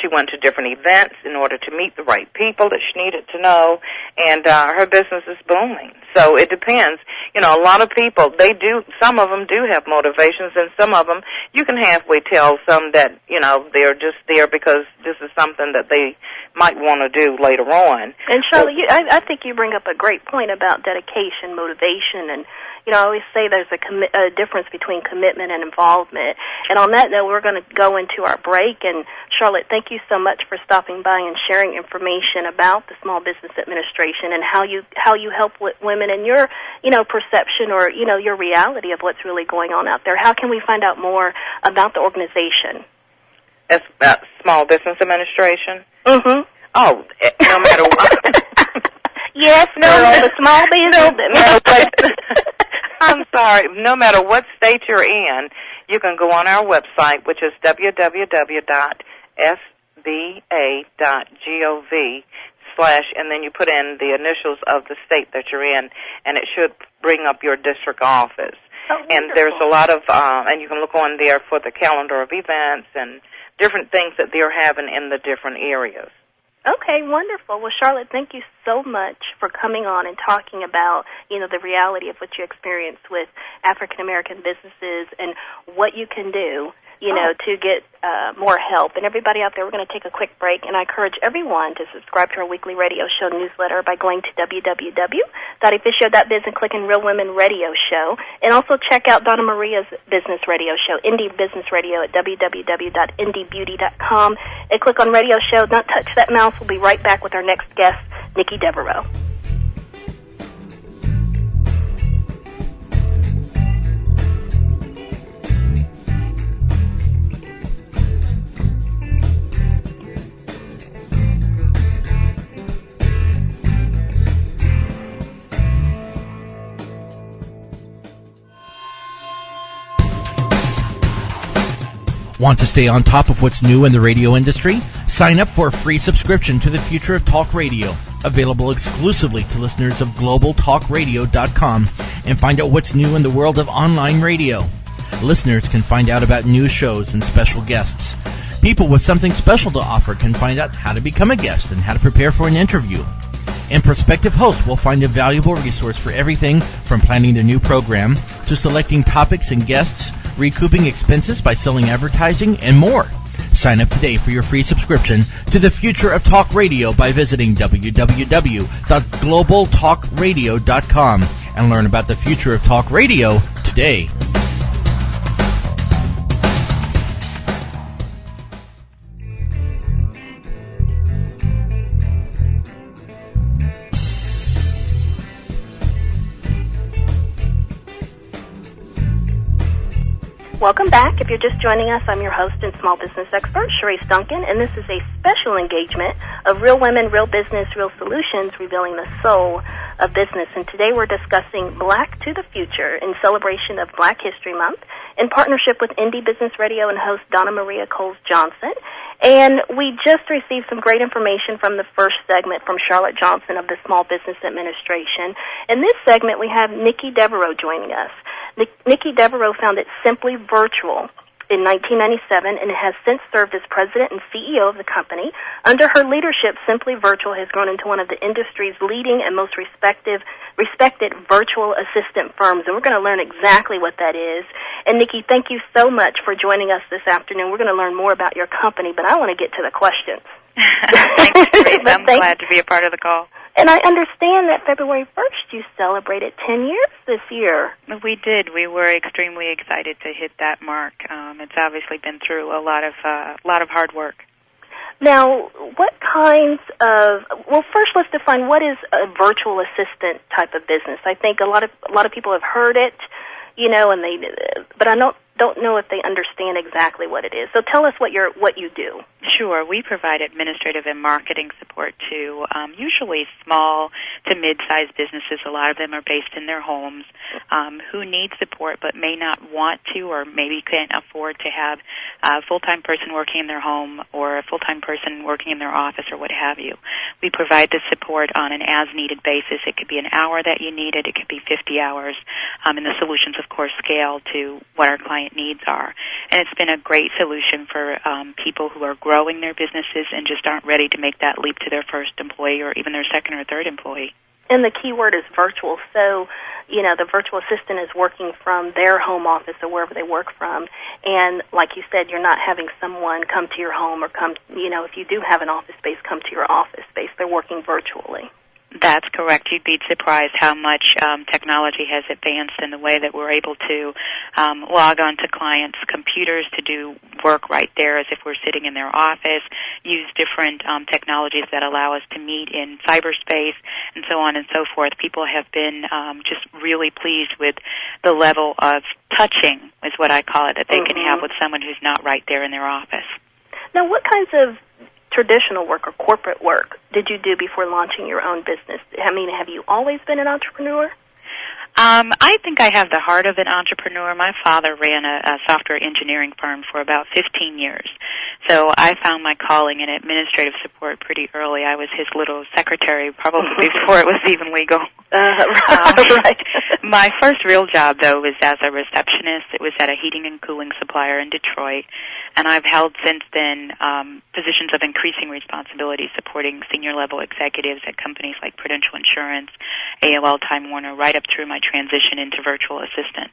She went to different events in order to meet the right people that she needed to know. And her business is booming. So it depends. A lot of people, some of them do have motivations, and some of them, you can halfway tell some that, they're just there because this is something that they might want to do later on. And Charlotte, I think you bring up a great point about dedication, motivation, and I always say there's a difference between commitment and involvement. And on that note, we're going to go into our break. And Charlotte, thank you so much for stopping by and sharing information about the Small Business Administration and how you help with women and your perception or your reality of what's really going on out there. How can we find out more about the organization? It's Small Business Administration. Mm-hmm. Oh, no matter what. Yes, the small business. I'm sorry. No matter what state you're in, you can go on our website, which is www.sba.gov/ and then you put in the initials of the state that you're in, and it should bring up your district office. Oh, and there's a lot of, and you can look on there for the calendar of events and different things that they're having in the different areas. Okay, wonderful. Well, Charlotte, thank you so much for coming on and talking about, the reality of what you experience with African American businesses and what you can do, to get more help. And everybody out there, we're going to take a quick break, and I encourage everyone to subscribe to our weekly radio show newsletter by going to www.efficio.biz and clicking Real Women Radio Show. And also check out Donna Maria's business radio show, Indie Business Radio, at www.indiebeauty.com. And click on Radio Show. Don't touch that mouse. We'll be right back with our next guest, Nikki Devereaux. Want to stay on top of what's new in the radio industry? Sign up for a free subscription to the Future of Talk Radio, available exclusively to listeners of globaltalkradio.com, and find out what's new in the world of online radio. Listeners can find out about new shows and special guests. People with something special to offer can find out how to become a guest and how to prepare for an interview. And prospective hosts will find a valuable resource for everything from planning their new program to selecting topics and guests, recouping expenses by selling advertising, and more. Sign up today for your free subscription to the Future of Talk Radio by visiting www.globaltalkradio.com and learn about the future of talk radio today. Welcome back. If you're just joining us, I'm your host and small business expert, Sharice Duncan, and this is a special engagement of Real Women, Real Business, Real Solutions, revealing the soul of business. And today we're discussing Black to the Future in celebration of Black History Month in partnership with Indie Business Radio and host Donna Maria Coles-Johnson. And we just received some great information from the first segment from Charlotte Johnson of the Small Business Administration. In this segment, we have Nikki Devereaux joining us. Nikki Devereaux founded Simply Virtual in 1997 and has since served as president and CEO of the company. Under her leadership, Simply Virtual has grown into one of the industry's leading and most respected virtual assistant firms, and we're going to learn exactly what that is. And Nikki, thank you so much for joining us this afternoon. We're going to learn more about your company, but I want to get to the questions. Thanks, I'm glad to be a part of the call. And I understand that February 1st you celebrated 10 years this year. We did. We were extremely excited to hit that mark. It's obviously been through a lot of hard work. Now, what kinds of, well, first let's define what is a virtual assistant type of business. I think a lot of people have heard it, you know, and but I don't know if they understand exactly what it is. So tell us what you do. Sure. We provide administrative and marketing support to usually small to mid-sized businesses. A lot of them are based in their homes who need support but may not want to or maybe can't afford to have a full-time person working in their home or a full-time person working in their office or what have you. We provide the support on an as-needed basis. It could be an hour that you need it. It could be 50 hours. And the solutions, of course, scale to what our client needs are. And it's been a great solution for people who are growing their businesses and just aren't ready to make that leap to their first employee or even their second or third employee. And the key word is virtual. So, you know, the virtual assistant is working from their home office or wherever they work from. And like you said, you're not having someone come to your home or come, you know, if you do have an office space, come to your office space. They're working virtually. That's correct. You'd be surprised how much technology has advanced in the way that we're able to log on to clients' computers to do work right there as if we're sitting in their office, use different technologies that allow us to meet in cyberspace, and so on and so forth. People have been just really pleased with the level of touching, is what I call it, that they can have with someone who's not right there in their office. Now, what kinds of traditional work or corporate work did you do before launching your own business? I mean, have you always been an entrepreneur? I think I have the heart of an entrepreneur. My father ran a software engineering firm for about 15 years. So I found my calling in administrative support pretty early. I was his little secretary probably before it was even legal. Right. My first real job, though, was as a receptionist. It was at a heating and cooling supplier in Detroit. And I've held since then positions of increasing responsibility supporting senior-level executives at companies like Prudential Insurance, AOL, Time Warner, right up through my transition into virtual assistant.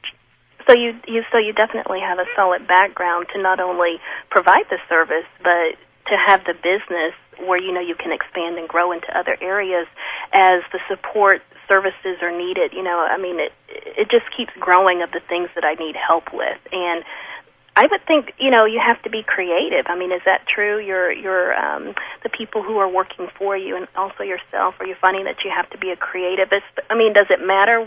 So you definitely have a solid background to not only provide the service, but to have the business where you know you can expand and grow into other areas as the support services are needed. You know, I mean, it just keeps growing of the things that I need help with. And I would think, you know, you have to be creative. I mean, is that true? The people who are working for you and also yourself, are you finding that you have to be a creativist? I mean, does it matter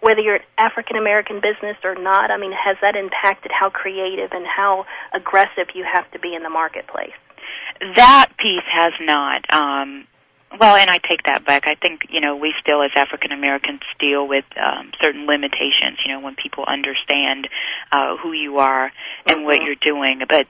whether you're an African-American business or not? I mean, has that impacted how creative and how aggressive you have to be in the marketplace? That piece has not. Well, and I take that back. I think, you know, we still as African Americans deal with certain limitations, you know, when people understand who you are and what you're doing. But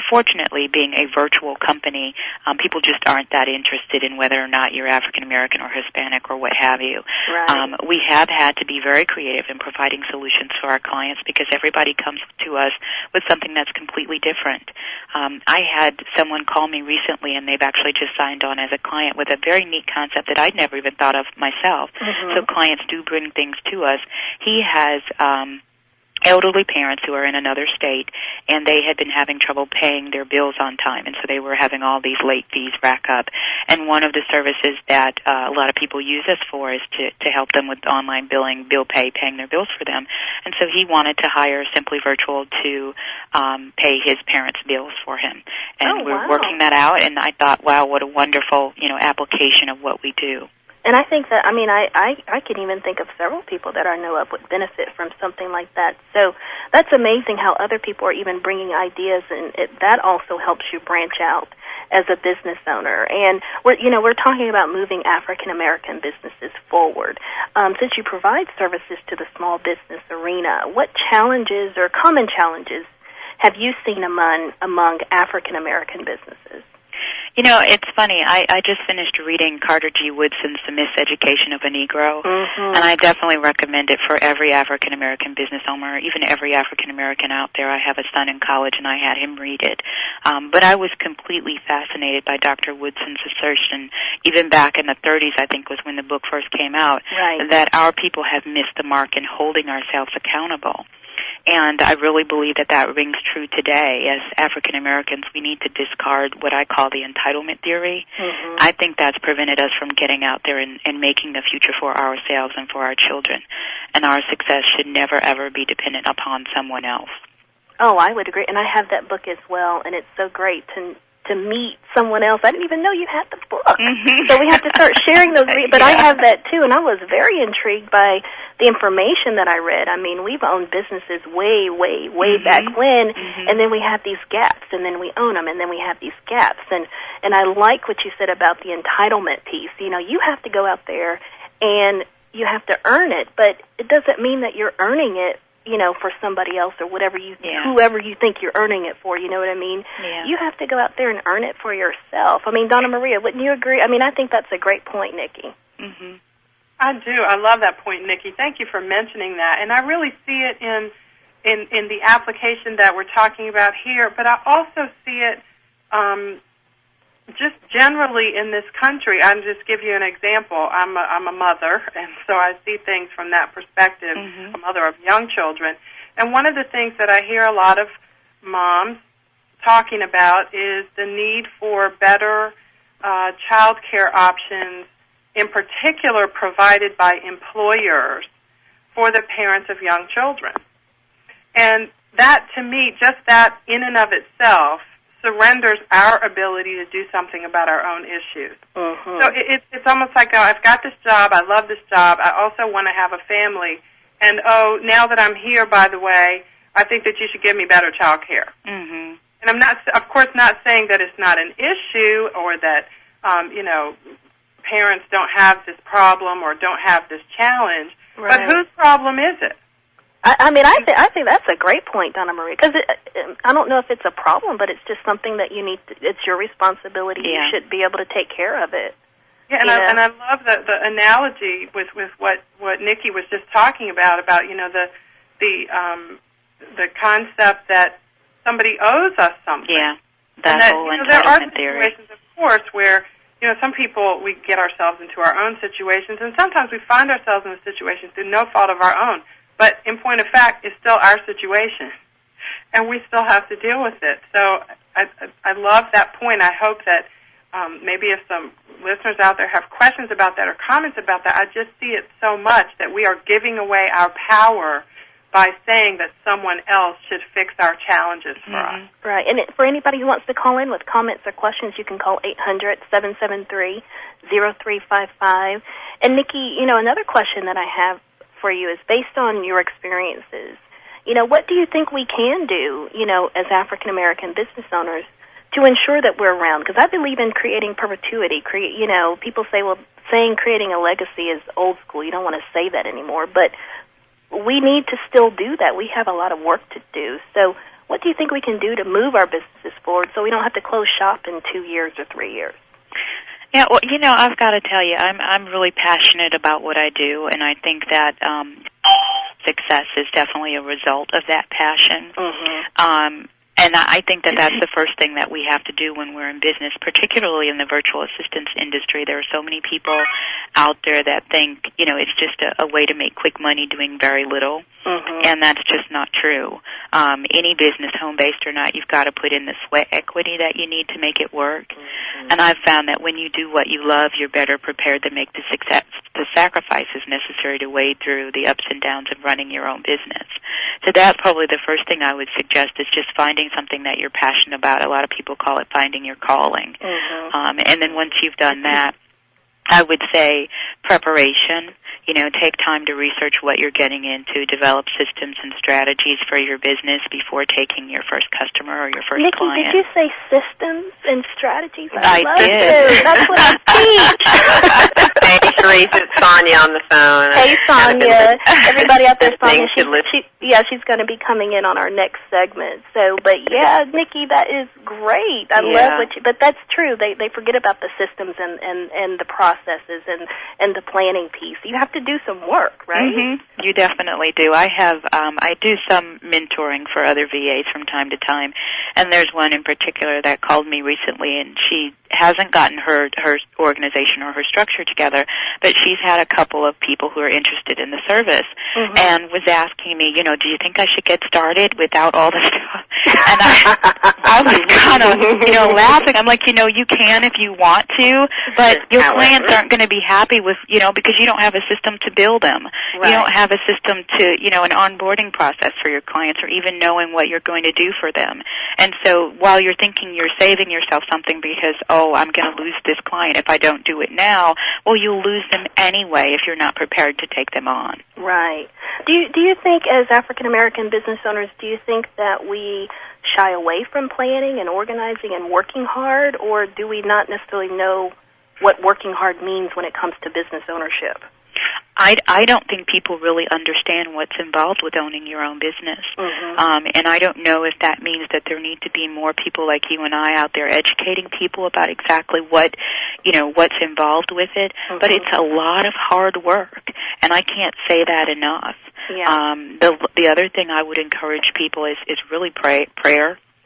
fortunately, being a virtual company, people just aren't that interested in whether or not you're African American or Hispanic or what have you. Right. We have had to be very creative in providing solutions for our clients because everybody comes to us with something that's completely different. I had someone call me recently, and they've actually just signed on as a client with a very neat concept that I'd never even thought of myself. So clients do bring things to us. He has elderly parents who are in another state, and they had been having trouble paying their bills on time, and so they were having all these late fees rack up. And one of the services that a lot of people use us for is to help them with online billing, paying their bills for them. And so he wanted to hire Simply Virtual to pay his parents' bills for him. And we're working that out, and I thought, wow, what a wonderful, you know, application of what we do. And I think that, I mean, I can even think of several people that I know of would benefit from something like that. So that's amazing how other people are even bringing ideas, and that also helps you branch out as a business owner. And we're talking about moving African American businesses forward. Since you provide services to the small business arena, what challenges or common challenges have you seen among African American businesses? You know, it's funny. I just finished reading Carter G. Woodson's The Miseducation of a Negro, and I definitely recommend it for every African-American business owner, even every African-American out there. I have a son in college, and I had him read it. But I was completely fascinated by Dr. Woodson's assertion, even back in the 30s, I think was when the book first came out, that our people have missed the mark in holding ourselves accountable. And I really believe that rings true today. As African Americans, we need to discard what I call the entitlement theory. I think that's prevented us from getting out there and making the future for ourselves and for our children. And our success should never, ever be dependent upon someone else. Oh, I would agree. And I have that book as well, and it's so great to to meet someone else. I didn't even know you had the book. So we have to start sharing those. But I have that too, and I was very intrigued by the information that I read. I mean, we've owned businesses way back when, and then we have these gaps, and then we own them, and then we have these gaps. And I like what you said about the entitlement piece. You know, you have to go out there and you have to earn it, but it doesn't mean that you're earning it, you know, for somebody else or whatever whoever you think you're earning it for, you know what I mean? Yeah. You have to go out there and earn it for yourself. I mean, Donna Maria, wouldn't you agree? I mean, I think that's a great point, Nikki. Mm-hmm. I do. I love that point, Nikki. Thank you for mentioning that. And I really see it in the application that we're talking about here, but I also see it just generally in this country. I'll just give you an example. I'm a mother, and so I see things from that perspective, a mother of young children. And one of the things that I hear a lot of moms talking about is the need for better child care options, in particular provided by employers for the parents of young children. And that, to me, just that in and of itself, surrenders our ability to do something about our own issues. So it's almost like, oh, I've got this job, I love this job, I also want to have a family, and now that I'm here, by the way, I think that you should give me better child care. And I'm not, of course, not saying that it's not an issue or that, parents don't have this problem or don't have this challenge, but whose problem is it? I mean, I think that's a great point, Donna Maria, because I don't know if it's a problem, but it's just something that you need to, it's your responsibility. You should be able to take care of it. Yeah, and I love the analogy with what Nikki was just talking about the concept that somebody owes us something. Yeah, that whole entitlement theory. There are situations, of course, where some people, we get ourselves into our own situations, and sometimes we find ourselves in a situation through no fault of our own. But in point of fact, it's still our situation, and we still have to deal with it. So I love that point. I hope that maybe if some listeners out there have questions about that or comments about that, I just see it so much that we are giving away our power by saying that someone else should fix our challenges for us. Right. And for anybody who wants to call in with comments or questions, you can call 800-773-0355. And Nikki, another question that I have for you is based on your experiences. What do you think we can do, as African American business owners to ensure that we're around? Because I believe in creating perpetuity. People say, well, saying creating a legacy is old school. You don't want to say that anymore. But we need to still do that. We have a lot of work to do. So what do you think we can do to move our businesses forward so we don't have to close shop in 2 years or 3 years? Yeah, well, I've got to tell you, I'm really passionate about what I do, and I think that success is definitely a result of that passion. And I think that that's the first thing that we have to do when we're in business, particularly in the virtual assistance industry. There are so many people out there that think, it's just a way to make quick money doing very little. And that's just not true. Any business, home-based or not, you've got to put in the sweat equity that you need to make it work. And I've found that when you do what you love, you're better prepared to make the sacrifices necessary to wade through the ups and downs of running your own business. So that's probably the first thing I would suggest is just finding something that you're passionate about. A lot of people call it finding your calling. And then once you've done that, I would say preparation. Take time to research what you're getting into, develop systems and strategies for your business before taking your first customer or your first client. Nikki, did you say systems and strategies? I love did. It. That's what I teach. Hey, Therese, it's Sonia on the phone. Hey, Sonia. Everybody out there, Sonia, she's going to be coming in on our next segment. So, but yeah, Nikki, that is great. I love what you, but that's true. They forget about the systems and the processes and the planning piece. You have to do some work, right? You definitely do. I do some mentoring for other VAs from time to time, and there's one in particular that called me recently, and she hasn't gotten her organization or her structure together, but she's had a couple of people who are interested in the service and was asking me, do you think I should get started without all this stuff? And I was kind of, laughing. I'm like, you can if you want to, but you'll plan aren't going to be happy with, because you don't have a system to bill them. Right. You don't have a system to, an onboarding process for your clients or even knowing what you're going to do for them. And so while you're thinking you're saving yourself something because, I'm going to lose this client if I don't do it now, well, you'll lose them anyway if you're not prepared to take them on. Right. Do you think, as African American business owners, do you think that we shy away from planning and organizing and working hard, or do we not necessarily know what working hard means when it comes to business ownership? I don't think people really understand what's involved with owning your own business. Mm-hmm. And I don't know if that means that there need to be more people like you and I out there educating people about exactly what's involved with it. Mm-hmm. But it's a lot of hard work, and I can't say that enough. Yeah. The other thing I would encourage people is really prayer.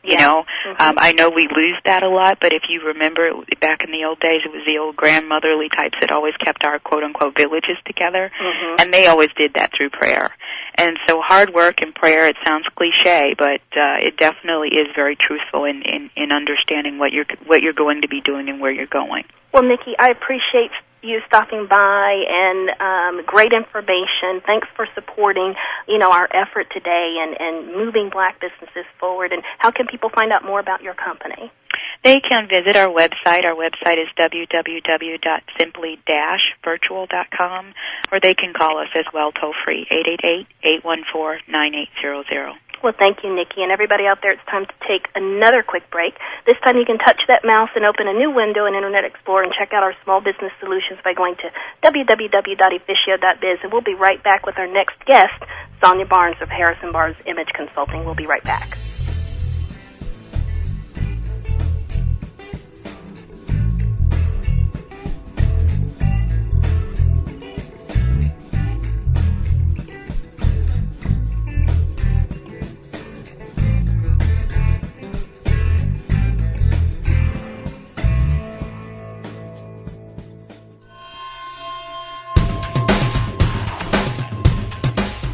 Mm-hmm. I know we lose that a lot, but if you remember back in the old days, it was the old grandmotherly types that always kept our quote-unquote villages together, mm-hmm. and they always did that through prayer. And so hard work and prayer, it sounds cliche, but it definitely is very truthful in understanding what you're going to be doing and where you're going. Well, Nikki, I appreciate you stopping by, and great information. Thanks for supporting, our effort today and moving Black businesses forward. And how can people find out more about your company? They can visit our website. Our website is www.simply-virtual.com, or they can call us as well toll-free, 888-814-9800. Well, thank you, Nikki. And everybody out there, it's time to take another quick break. This time you can touch that mouse and open a new window in Internet Explorer and check out our small business solutions by going to www.efficio.biz. And we'll be right back with our next guest, Sonia Barnes of Harrison Barnes Image Consulting. We'll be right back.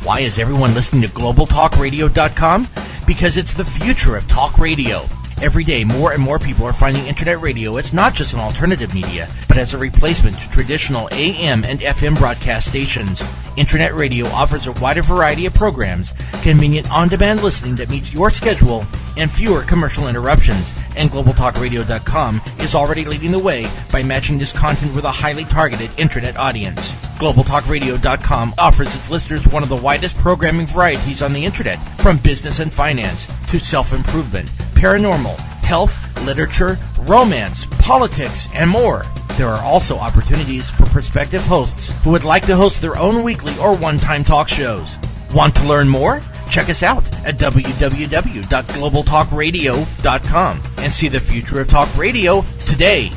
Why is everyone listening to GlobalTalkRadio.com? Because it's the future of talk radio. Every day, more and more people are finding Internet radio as not just an alternative media, but as a replacement to traditional AM and FM broadcast stations. Internet radio offers a wider variety of programs, convenient on-demand listening that meets your schedule, and fewer commercial interruptions. And GlobalTalkRadio.com is already leading the way by matching this content with a highly targeted Internet audience. GlobalTalkRadio.com offers its listeners one of the widest programming varieties on the Internet, from business and finance to self-improvement, paranormal, health, literature, romance, politics, and more. There are also opportunities for prospective hosts who would like to host their own weekly or one-time talk shows. Want to learn more? Check us out at www.globaltalkradio.com and see the future of talk radio today.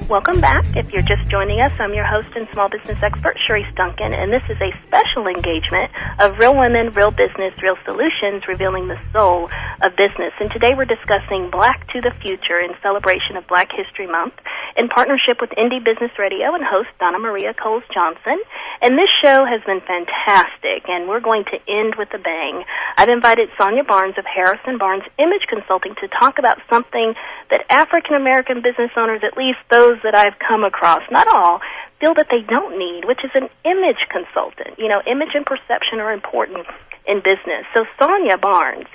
Welcome back. If you're just joining us, I'm your host and small business expert, Sharice Duncan, and this is a special engagement of Real Women, Real Business, Real Solutions, revealing the soul of business. And today we're discussing Black to the Future in celebration of Black History Month in partnership with Indie Business Radio and host Donna Maria Coles-Johnson. And this show has been fantastic, and we're going to end with a bang. I've invited Sonia Barnes of Harrison Barnes Image Consulting to talk about something that African American business owners, at least those that I've come across, not all, feel that they don't need, which is an image consultant. Image and perception are important in business. So Sonia Barnes,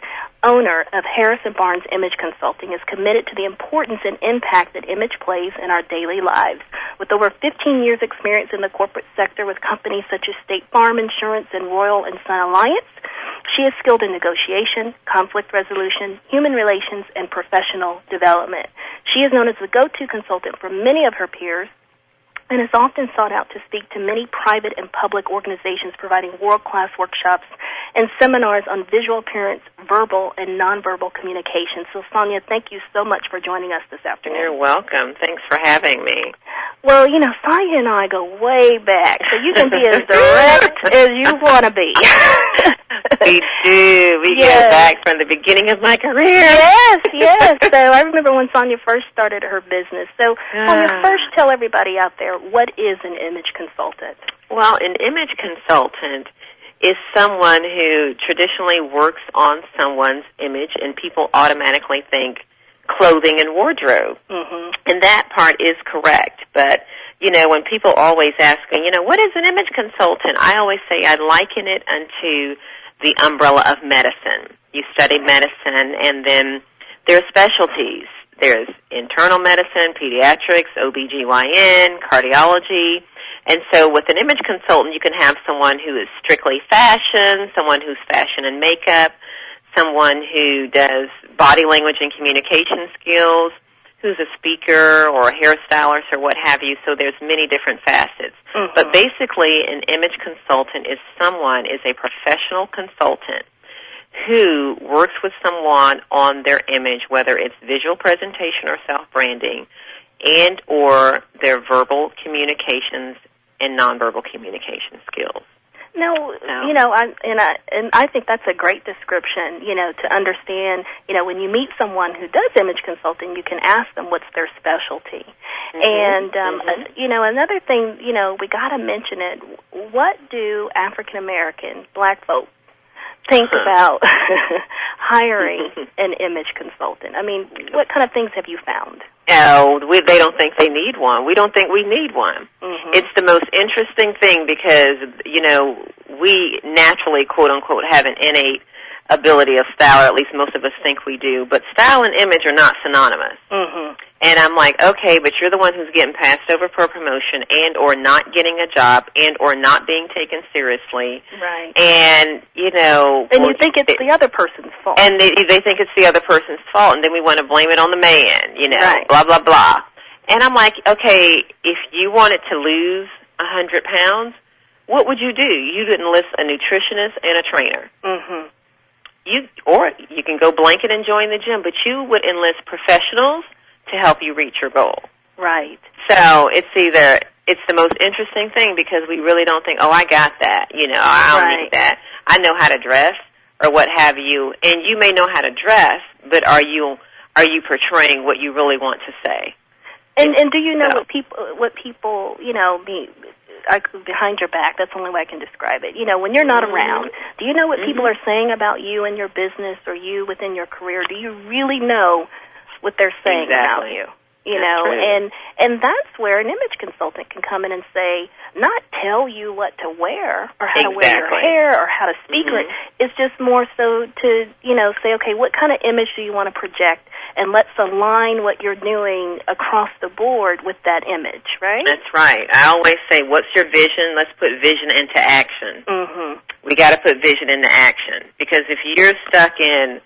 owner of Harrison Barnes Image Consulting, is committed to the importance and impact that image plays in our daily lives. With over 15 years' experience in the corporate sector with companies such as State Farm Insurance and Royal and Sun Alliance, she is skilled in negotiation, conflict resolution, human relations, and professional development. She is known as the go-to consultant for many of her peers and is often sought out to speak to many private and public organizations providing world-class workshops and seminars on visual appearance, verbal, and nonverbal communication. So, Sonia, thank you so much for joining us this afternoon. You're welcome. Thanks for having me. Well, Sonia and I go way back, so you can be as direct as you want to be. We do. We go back from the beginning of my career. Yes. So I remember when Sonia first started her business. So, Sonia, first tell everybody out there, what is an image consultant? Well, an image consultant is someone who traditionally works on someone's image, and people automatically think clothing and wardrobe. Mm-hmm. And that part is correct. But, when people always ask me, what is an image consultant? I always say I liken it unto the umbrella of medicine. You study medicine, and then there are specialties. There's internal medicine, pediatrics, OBGYN, cardiology. And so with an image consultant, you can have someone who is strictly fashion, someone who's fashion and makeup, someone who does body language and communication skills, who's a speaker or a hairstylist or what have you. So there's many different facets. Mm-hmm. But basically, an image consultant is a professional consultant who works with someone on their image, whether it's visual presentation or self-branding, and or their verbal communications and nonverbal communication skills. No, I think that's a great description, to understand, when you meet someone who does image consulting, you can ask them what's their specialty. Mm-hmm. And, another thing, we got to mention it, what do African-American black folk think about hiring an image consultant? I mean, what kind of things have you found? No, they don't think they need one. We don't think we need one. Mm-hmm. It's the most interesting thing because, we naturally, quote-unquote, have an innate ability of style, or at least most of us think we do, but style and image are not synonymous. Mm-hmm. And I'm like, okay, but you're the one who's getting passed over for a promotion and or not getting a job and or not being taken seriously. Right. And, And you think it's the other person's fault. And they think it's the other person's fault, and then we want to blame it on the man, right. Blah, blah, blah. And I'm like, okay, if you wanted to lose 100 pounds, what would you do? You'd enlist a nutritionist and a trainer. Mm-hmm. Or you can go blanket and join the gym, but you would enlist professionals to help you reach your goal. Right. So it's the most interesting thing because we really don't think, I got that. I don't need that. I know how to dress or what have you. And you may know how to dress, but are you portraying what you really want to say? And do you know what people behind your back? That's the only way I can describe it. When you're not around, do you know what people are saying about you and your business or you within your career? Do you really know what they're saying about you? And that's where an image consultant can come in and say, not tell you what to wear or how to wear your hair or how to speak. It's just more so to, say, okay, what kind of image do you want to project? And let's align what you're doing across the board with that image, right? That's right. I always say, what's your vision? Let's put vision into action. Mm-hmm. We got to put vision into action because if you're stuck in,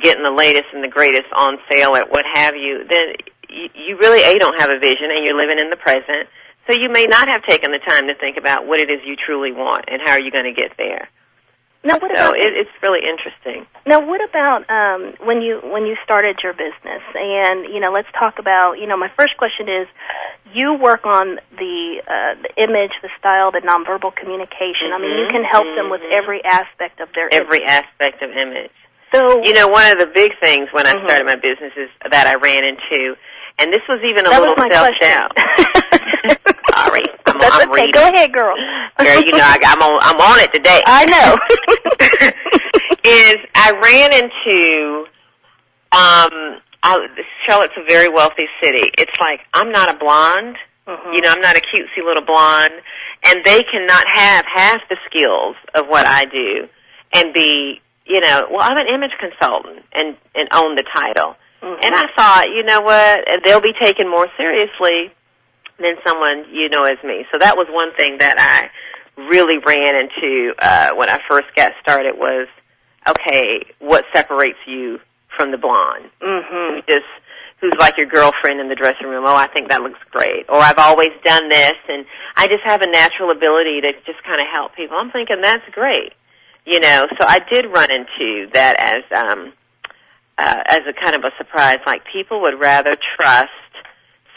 getting the latest and the greatest on sale at what have you, then you really, don't have a vision and you're living in the present. So you may not have taken the time to think about what it is you truly want and how are you going to get there. Now, what about it's really interesting. Now, what about when you started your business? And let's talk about. My first question is, you work on the image, the style, the nonverbal communication. I mean, you can help them with every aspect of their every image. aspect of image. So one of the big things when I started my business is that I ran into, and this was even a little self-doubt. Sorry, I'm okay. reading. Go ahead, girl. Girl, I'm on it today. I know. Is I ran into Charlotte's a very wealthy city. It's like I'm not a blonde. I'm not a cutesy little blonde, and they cannot have half the skills of what I do and be, I'm an image consultant and own the title. And I thought, what, they'll be taken more seriously than someone as me. So that was one thing that I really ran into when I first got started was, okay, what separates you from the blonde? Who's like your girlfriend in the dressing room? Oh, I think that looks great. Or I've always done this, and I just have a natural ability to just kind of help people. I'm thinking that's great. So I did run into that as a kind of a surprise. Like people would rather trust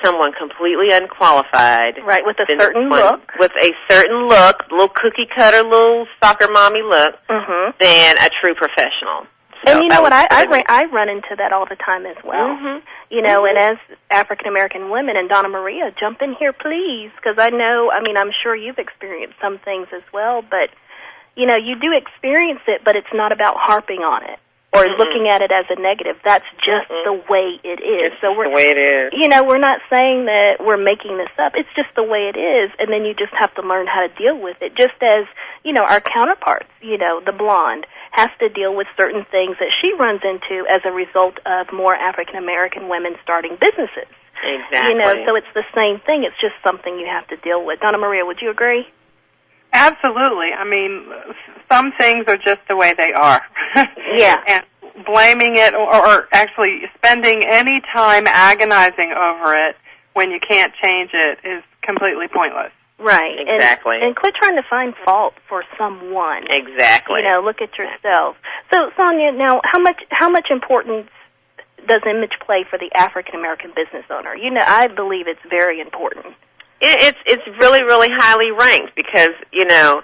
someone completely unqualified. Right, with a certain look. With a certain look, little cookie-cutter, little soccer mommy look, than a true professional. So and you know what, I run into that all the time as well. You know, and as African-American women, and Donna Maria, jump in here, please, because I'm sure you've experienced some things as well, but, you know, you do experience it, but it's not about harping on it or looking at it as a negative. That's just the way it is. It's the way it is. You know, we're not saying that we're making this up. It's just the way it is, and then you just have to learn how to deal with it, just as, you know, our counterparts, you know, the blonde, has to deal with certain things that she runs into as a result of more African-American women starting businesses. Exactly. You know, so it's the same thing. It's just something you have to deal with. Donna Maria, would you agree? Absolutely. I mean, some things are just the way they are. Yeah. And blaming it or actually spending any time agonizing over it when you can't change it is completely pointless. Right. Exactly. And quit trying to find fault for someone. Exactly. You know, look at yourself. So, Sonia, now, how much importance does image play for the African American business owner? You know, I believe it's very important. It's really, really highly ranked because, you know,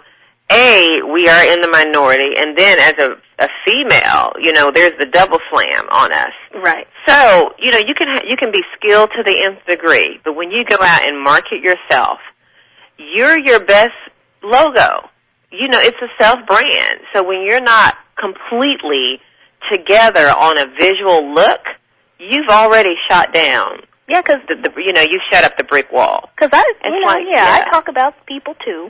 A, we are in the minority, and then as a female, you know, there's the double slam on us. Right. So, you know, you can be skilled to the nth degree, but when you go out and market yourself, you're your best logo. You know, it's a self-brand. So when you're not completely together on a visual look, you've already shot down. Yeah, because you know, you shut up the brick wall. Because I talk about people too.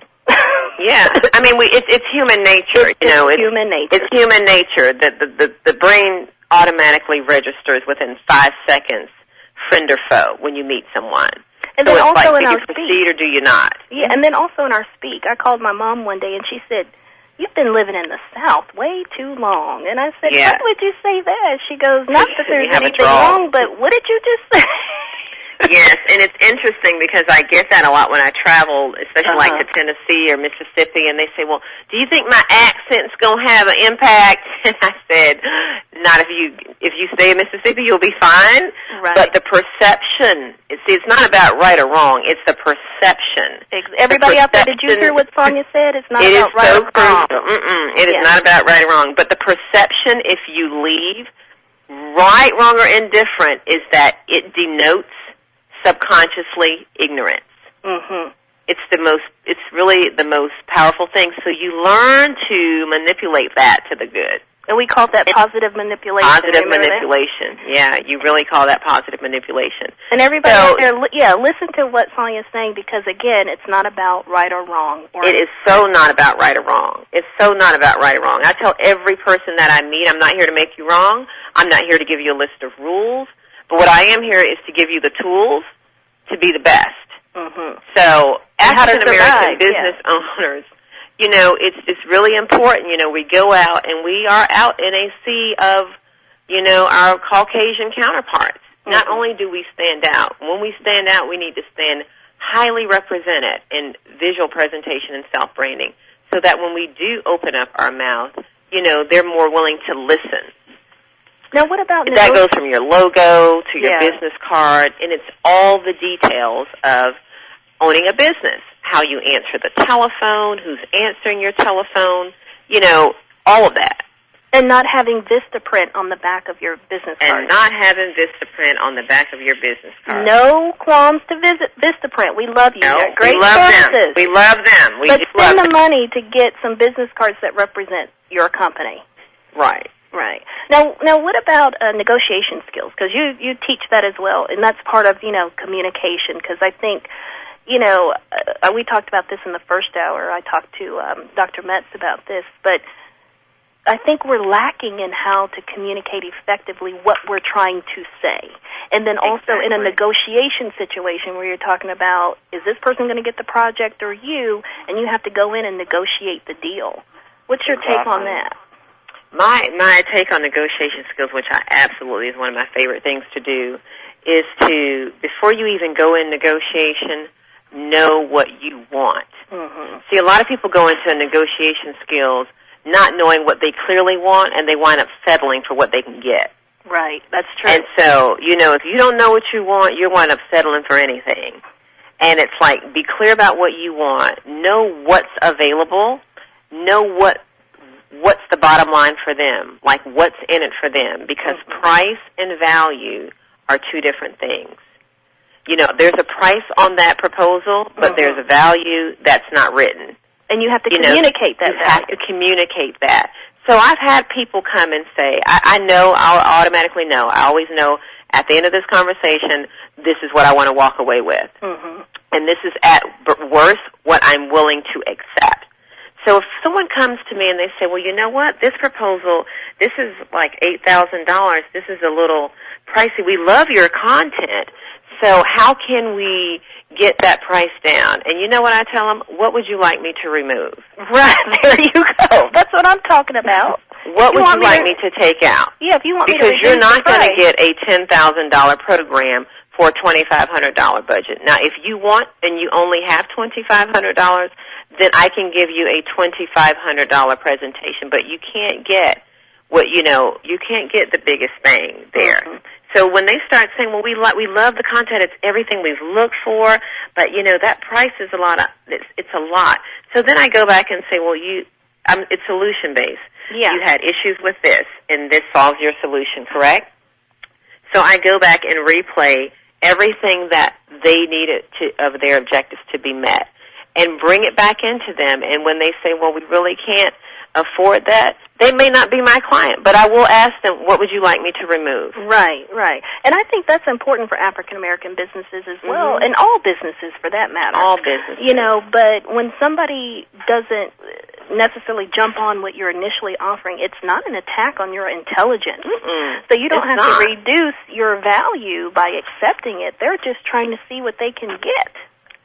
Yeah, I mean, it's human nature. It's human nature. It's human nature that the brain automatically registers within 5 seconds, friend or foe, when you meet someone. And so then it's also like, in do our you proceed or do you not? Yeah, and then also in our speak, I called my mom one day and she said, "You've been living in the South way too long." And I said, "Why would you say that?" She goes, "Not that there's anything wrong, but what did you just say?" Yes, and it's interesting because I get that a lot when I travel, especially like to Tennessee or Mississippi, and they say, "Well, do you think my accent's going to have an impact?" And I said, "Not if you stay in Mississippi, you'll be fine." Right. But the perception, it's not about right or wrong, it's the perception. Everybody out there, did you hear what Sonia said? It's not about right or wrong. It is not about right or wrong, but the perception, if you leave, right, wrong, or indifferent, is that it denotes subconsciously ignorance. It's really the most powerful thing. So you learn to manipulate that to the good. And we call that positive manipulation. Positive manipulation. Yeah, you really call that positive manipulation. And everybody out there, listen to what Sonia's saying, because again, it's not about right or wrong. It is so not about right or wrong. It's so not about right or wrong. I tell every person that I meet, I'm not here to make you wrong. I'm not here to give you a list of rules. But what I am here is to give you the tools to be the best. So African American business owners, you know, it's really important. You know, we go out and we are out in a sea of, you know, our Caucasian counterparts. Not only do we stand out, when we stand out, we need to stand highly represented in visual presentation and self-branding, so that when we do open up our mouth, you know, they're more willing to listen. Now, what about that goes from your logo to your business card, and it's all the details of owning a business, how you answer the telephone, who's answering your telephone, you know, all of that. And not having Vistaprint on the back of your business card. And not having Vistaprint on the back of your business card. No qualms to visit Vistaprint. We love you. No, great we love services. them. We love them. But spend the money to get some business cards that represent your company. Right. Right. Now, what about negotiation skills? Because you teach that as well, and that's part of, you know, communication. Because I think, you know, we talked about this in the first hour. I talked to Dr. Metz about this, but I think we're lacking in how to communicate effectively what we're trying to say. And then also in a negotiation situation where you're talking about, is this person going to get the project or you, and you have to go in and negotiate the deal. What's your take on that? My take on negotiation skills, which I absolutely is one of my favorite things to do, is to, before you even go in negotiation, know what you want. See, a lot of people go into negotiation skills not knowing what they clearly want, and they wind up settling for what they can get. Right, that's true. And so, if you don't know what you want, you'll wind up settling for anything. And it's like, be clear about what you want. Know what's available. Know what's the bottom line for them, like what's in it for them, because price and value are two different things. There's a price on that proposal, but there's a value that's not written. And you have to communicate that. You have to communicate that. So I've had people come and say, I know, I'll automatically know. I always know at the end of this conversation, this is what I want to walk away with. Mm-hmm. And this is at worst what I'm willing to accept. So if someone comes to me and they say, well, you know what, this proposal, this is like $8,000. This is a little pricey. We love your content. So how can we get that price down? And you know what I tell them? What would you like me to remove? Right, there you go. That's what I'm talking about. What would you like me to take out? Yeah, if you want because me to you're not going to get a $10,000 program for a $2,500 budget. Now, if you want and you only have $2,500, then I can give you a $2,500 presentation. But you can't get you can't get the biggest bang there. Mm-hmm. So when they start saying, well, we love the content, it's everything we've looked for, but that price is a lot. It's a lot. So then I go back and say, well, it's solution based. Yeah. You had issues with this, and this solves your solution, correct? So I go back and replay everything that they needed of their objectives to be met, and bring it back into them. And when they say, well, we really can't afford that, they may not be my client, but I will ask them, what would you like me to remove? Right. And I think that's important for African-American businesses as well, and all businesses for that matter. All businesses. But when somebody doesn't necessarily jump on what you're initially offering, it's not an attack on your intelligence. So you don't have to reduce your value by accepting it. They're just trying to see what they can get.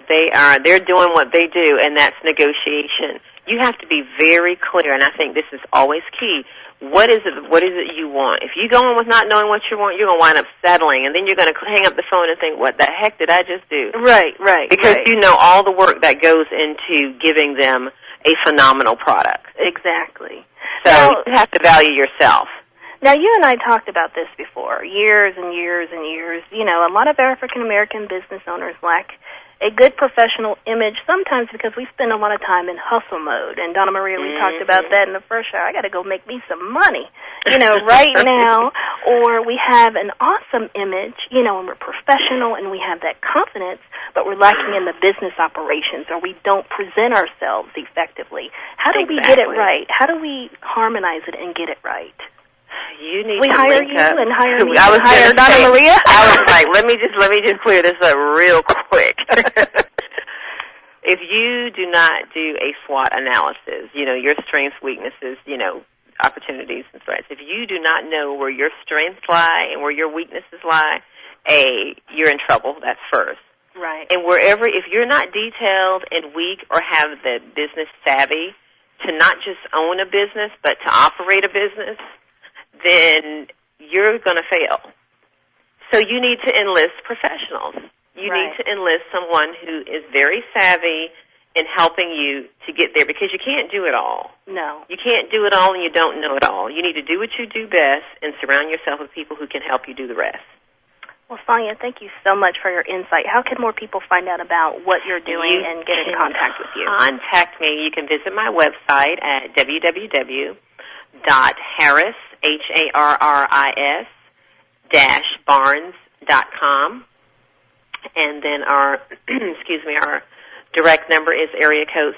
They're doing what they do, and that's negotiation. You have to be very clear, and I think this is always key. What is it you want? If you go in with not knowing what you want, you're going to wind up settling, and then you're going to hang up the phone and think, what the heck did I just do? Right. Because you know all the work that goes into giving them a phenomenal product. Exactly. So you have to value yourself. Now, you and I talked about this before, years and years and years. A lot of African-American business owners lack a good professional image, sometimes because we spend a lot of time in hustle mode. And Donna Maria, we talked about that in the first show. I got to go make me some money, right now. Or we have an awesome image, and we're professional and we have that confidence, but we're lacking in the business operations, or we don't present ourselves effectively. How do we get it right? How do we harmonize it and get it right? You need we to hire link you up. and hire me. I was hire Donna Maria. I was like, let me just clear this up real quick. If you do not do a SWOT analysis, your strengths, weaknesses, opportunities and threats. If you do not know where your strengths lie and where your weaknesses lie, you're in trouble. That's first. Right. And if you're not detailed and weak or have the business savvy to not just own a business but to operate a business, then you're going to fail. So you need to enlist professionals. You need to enlist someone who is very savvy in helping you to get there, because you can't do it all. No. You can't do it all and you don't know it all. You need to do what you do best and surround yourself with people who can help you do the rest. Well, Sonia, thank you so much for your insight. How can more people find out about what you're doing and get in contact with you? Contact me. You can visit my website at www.harris, HARRIS-Barnes.com. And then our direct number is area code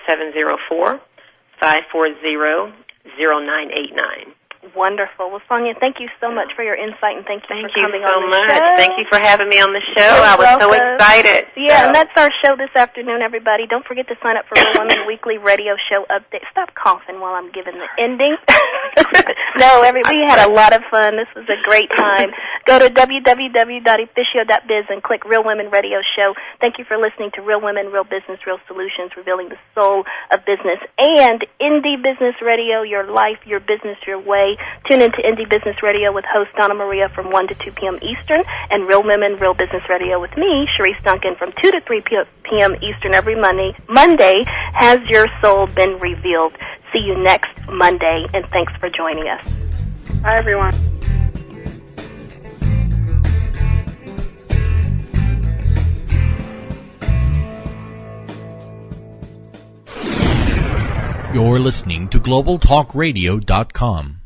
704-540-0989. Wonderful. Well, Sonia, thank you so much for your insight, and thank you for coming on the show. Thank you so much. Thank you for having me on the show. I was so excited. Yeah, and that's our show this afternoon, everybody. Don't forget to sign up for Real Women Weekly Radio Show Update. Stop coughing while I'm giving the ending. No, we had a lot of fun. This was a great time. Go to www.efficio.biz and click Real Women Radio Show. Thank you for listening to Real Women, Real Business, Real Solutions, revealing the soul of business, and Indie Business Radio, your life, your business, your way. Tune into Indie Business Radio with host Donna Maria from 1 to 2 p.m. Eastern, and Real Women, Real Business Radio with me, Sharice Duncan, from 2 to 3 p.m. Eastern every Monday. Has your soul been revealed? See you next Monday, and thanks for joining us. Bye, everyone. You're listening to GlobalTalkRadio.com.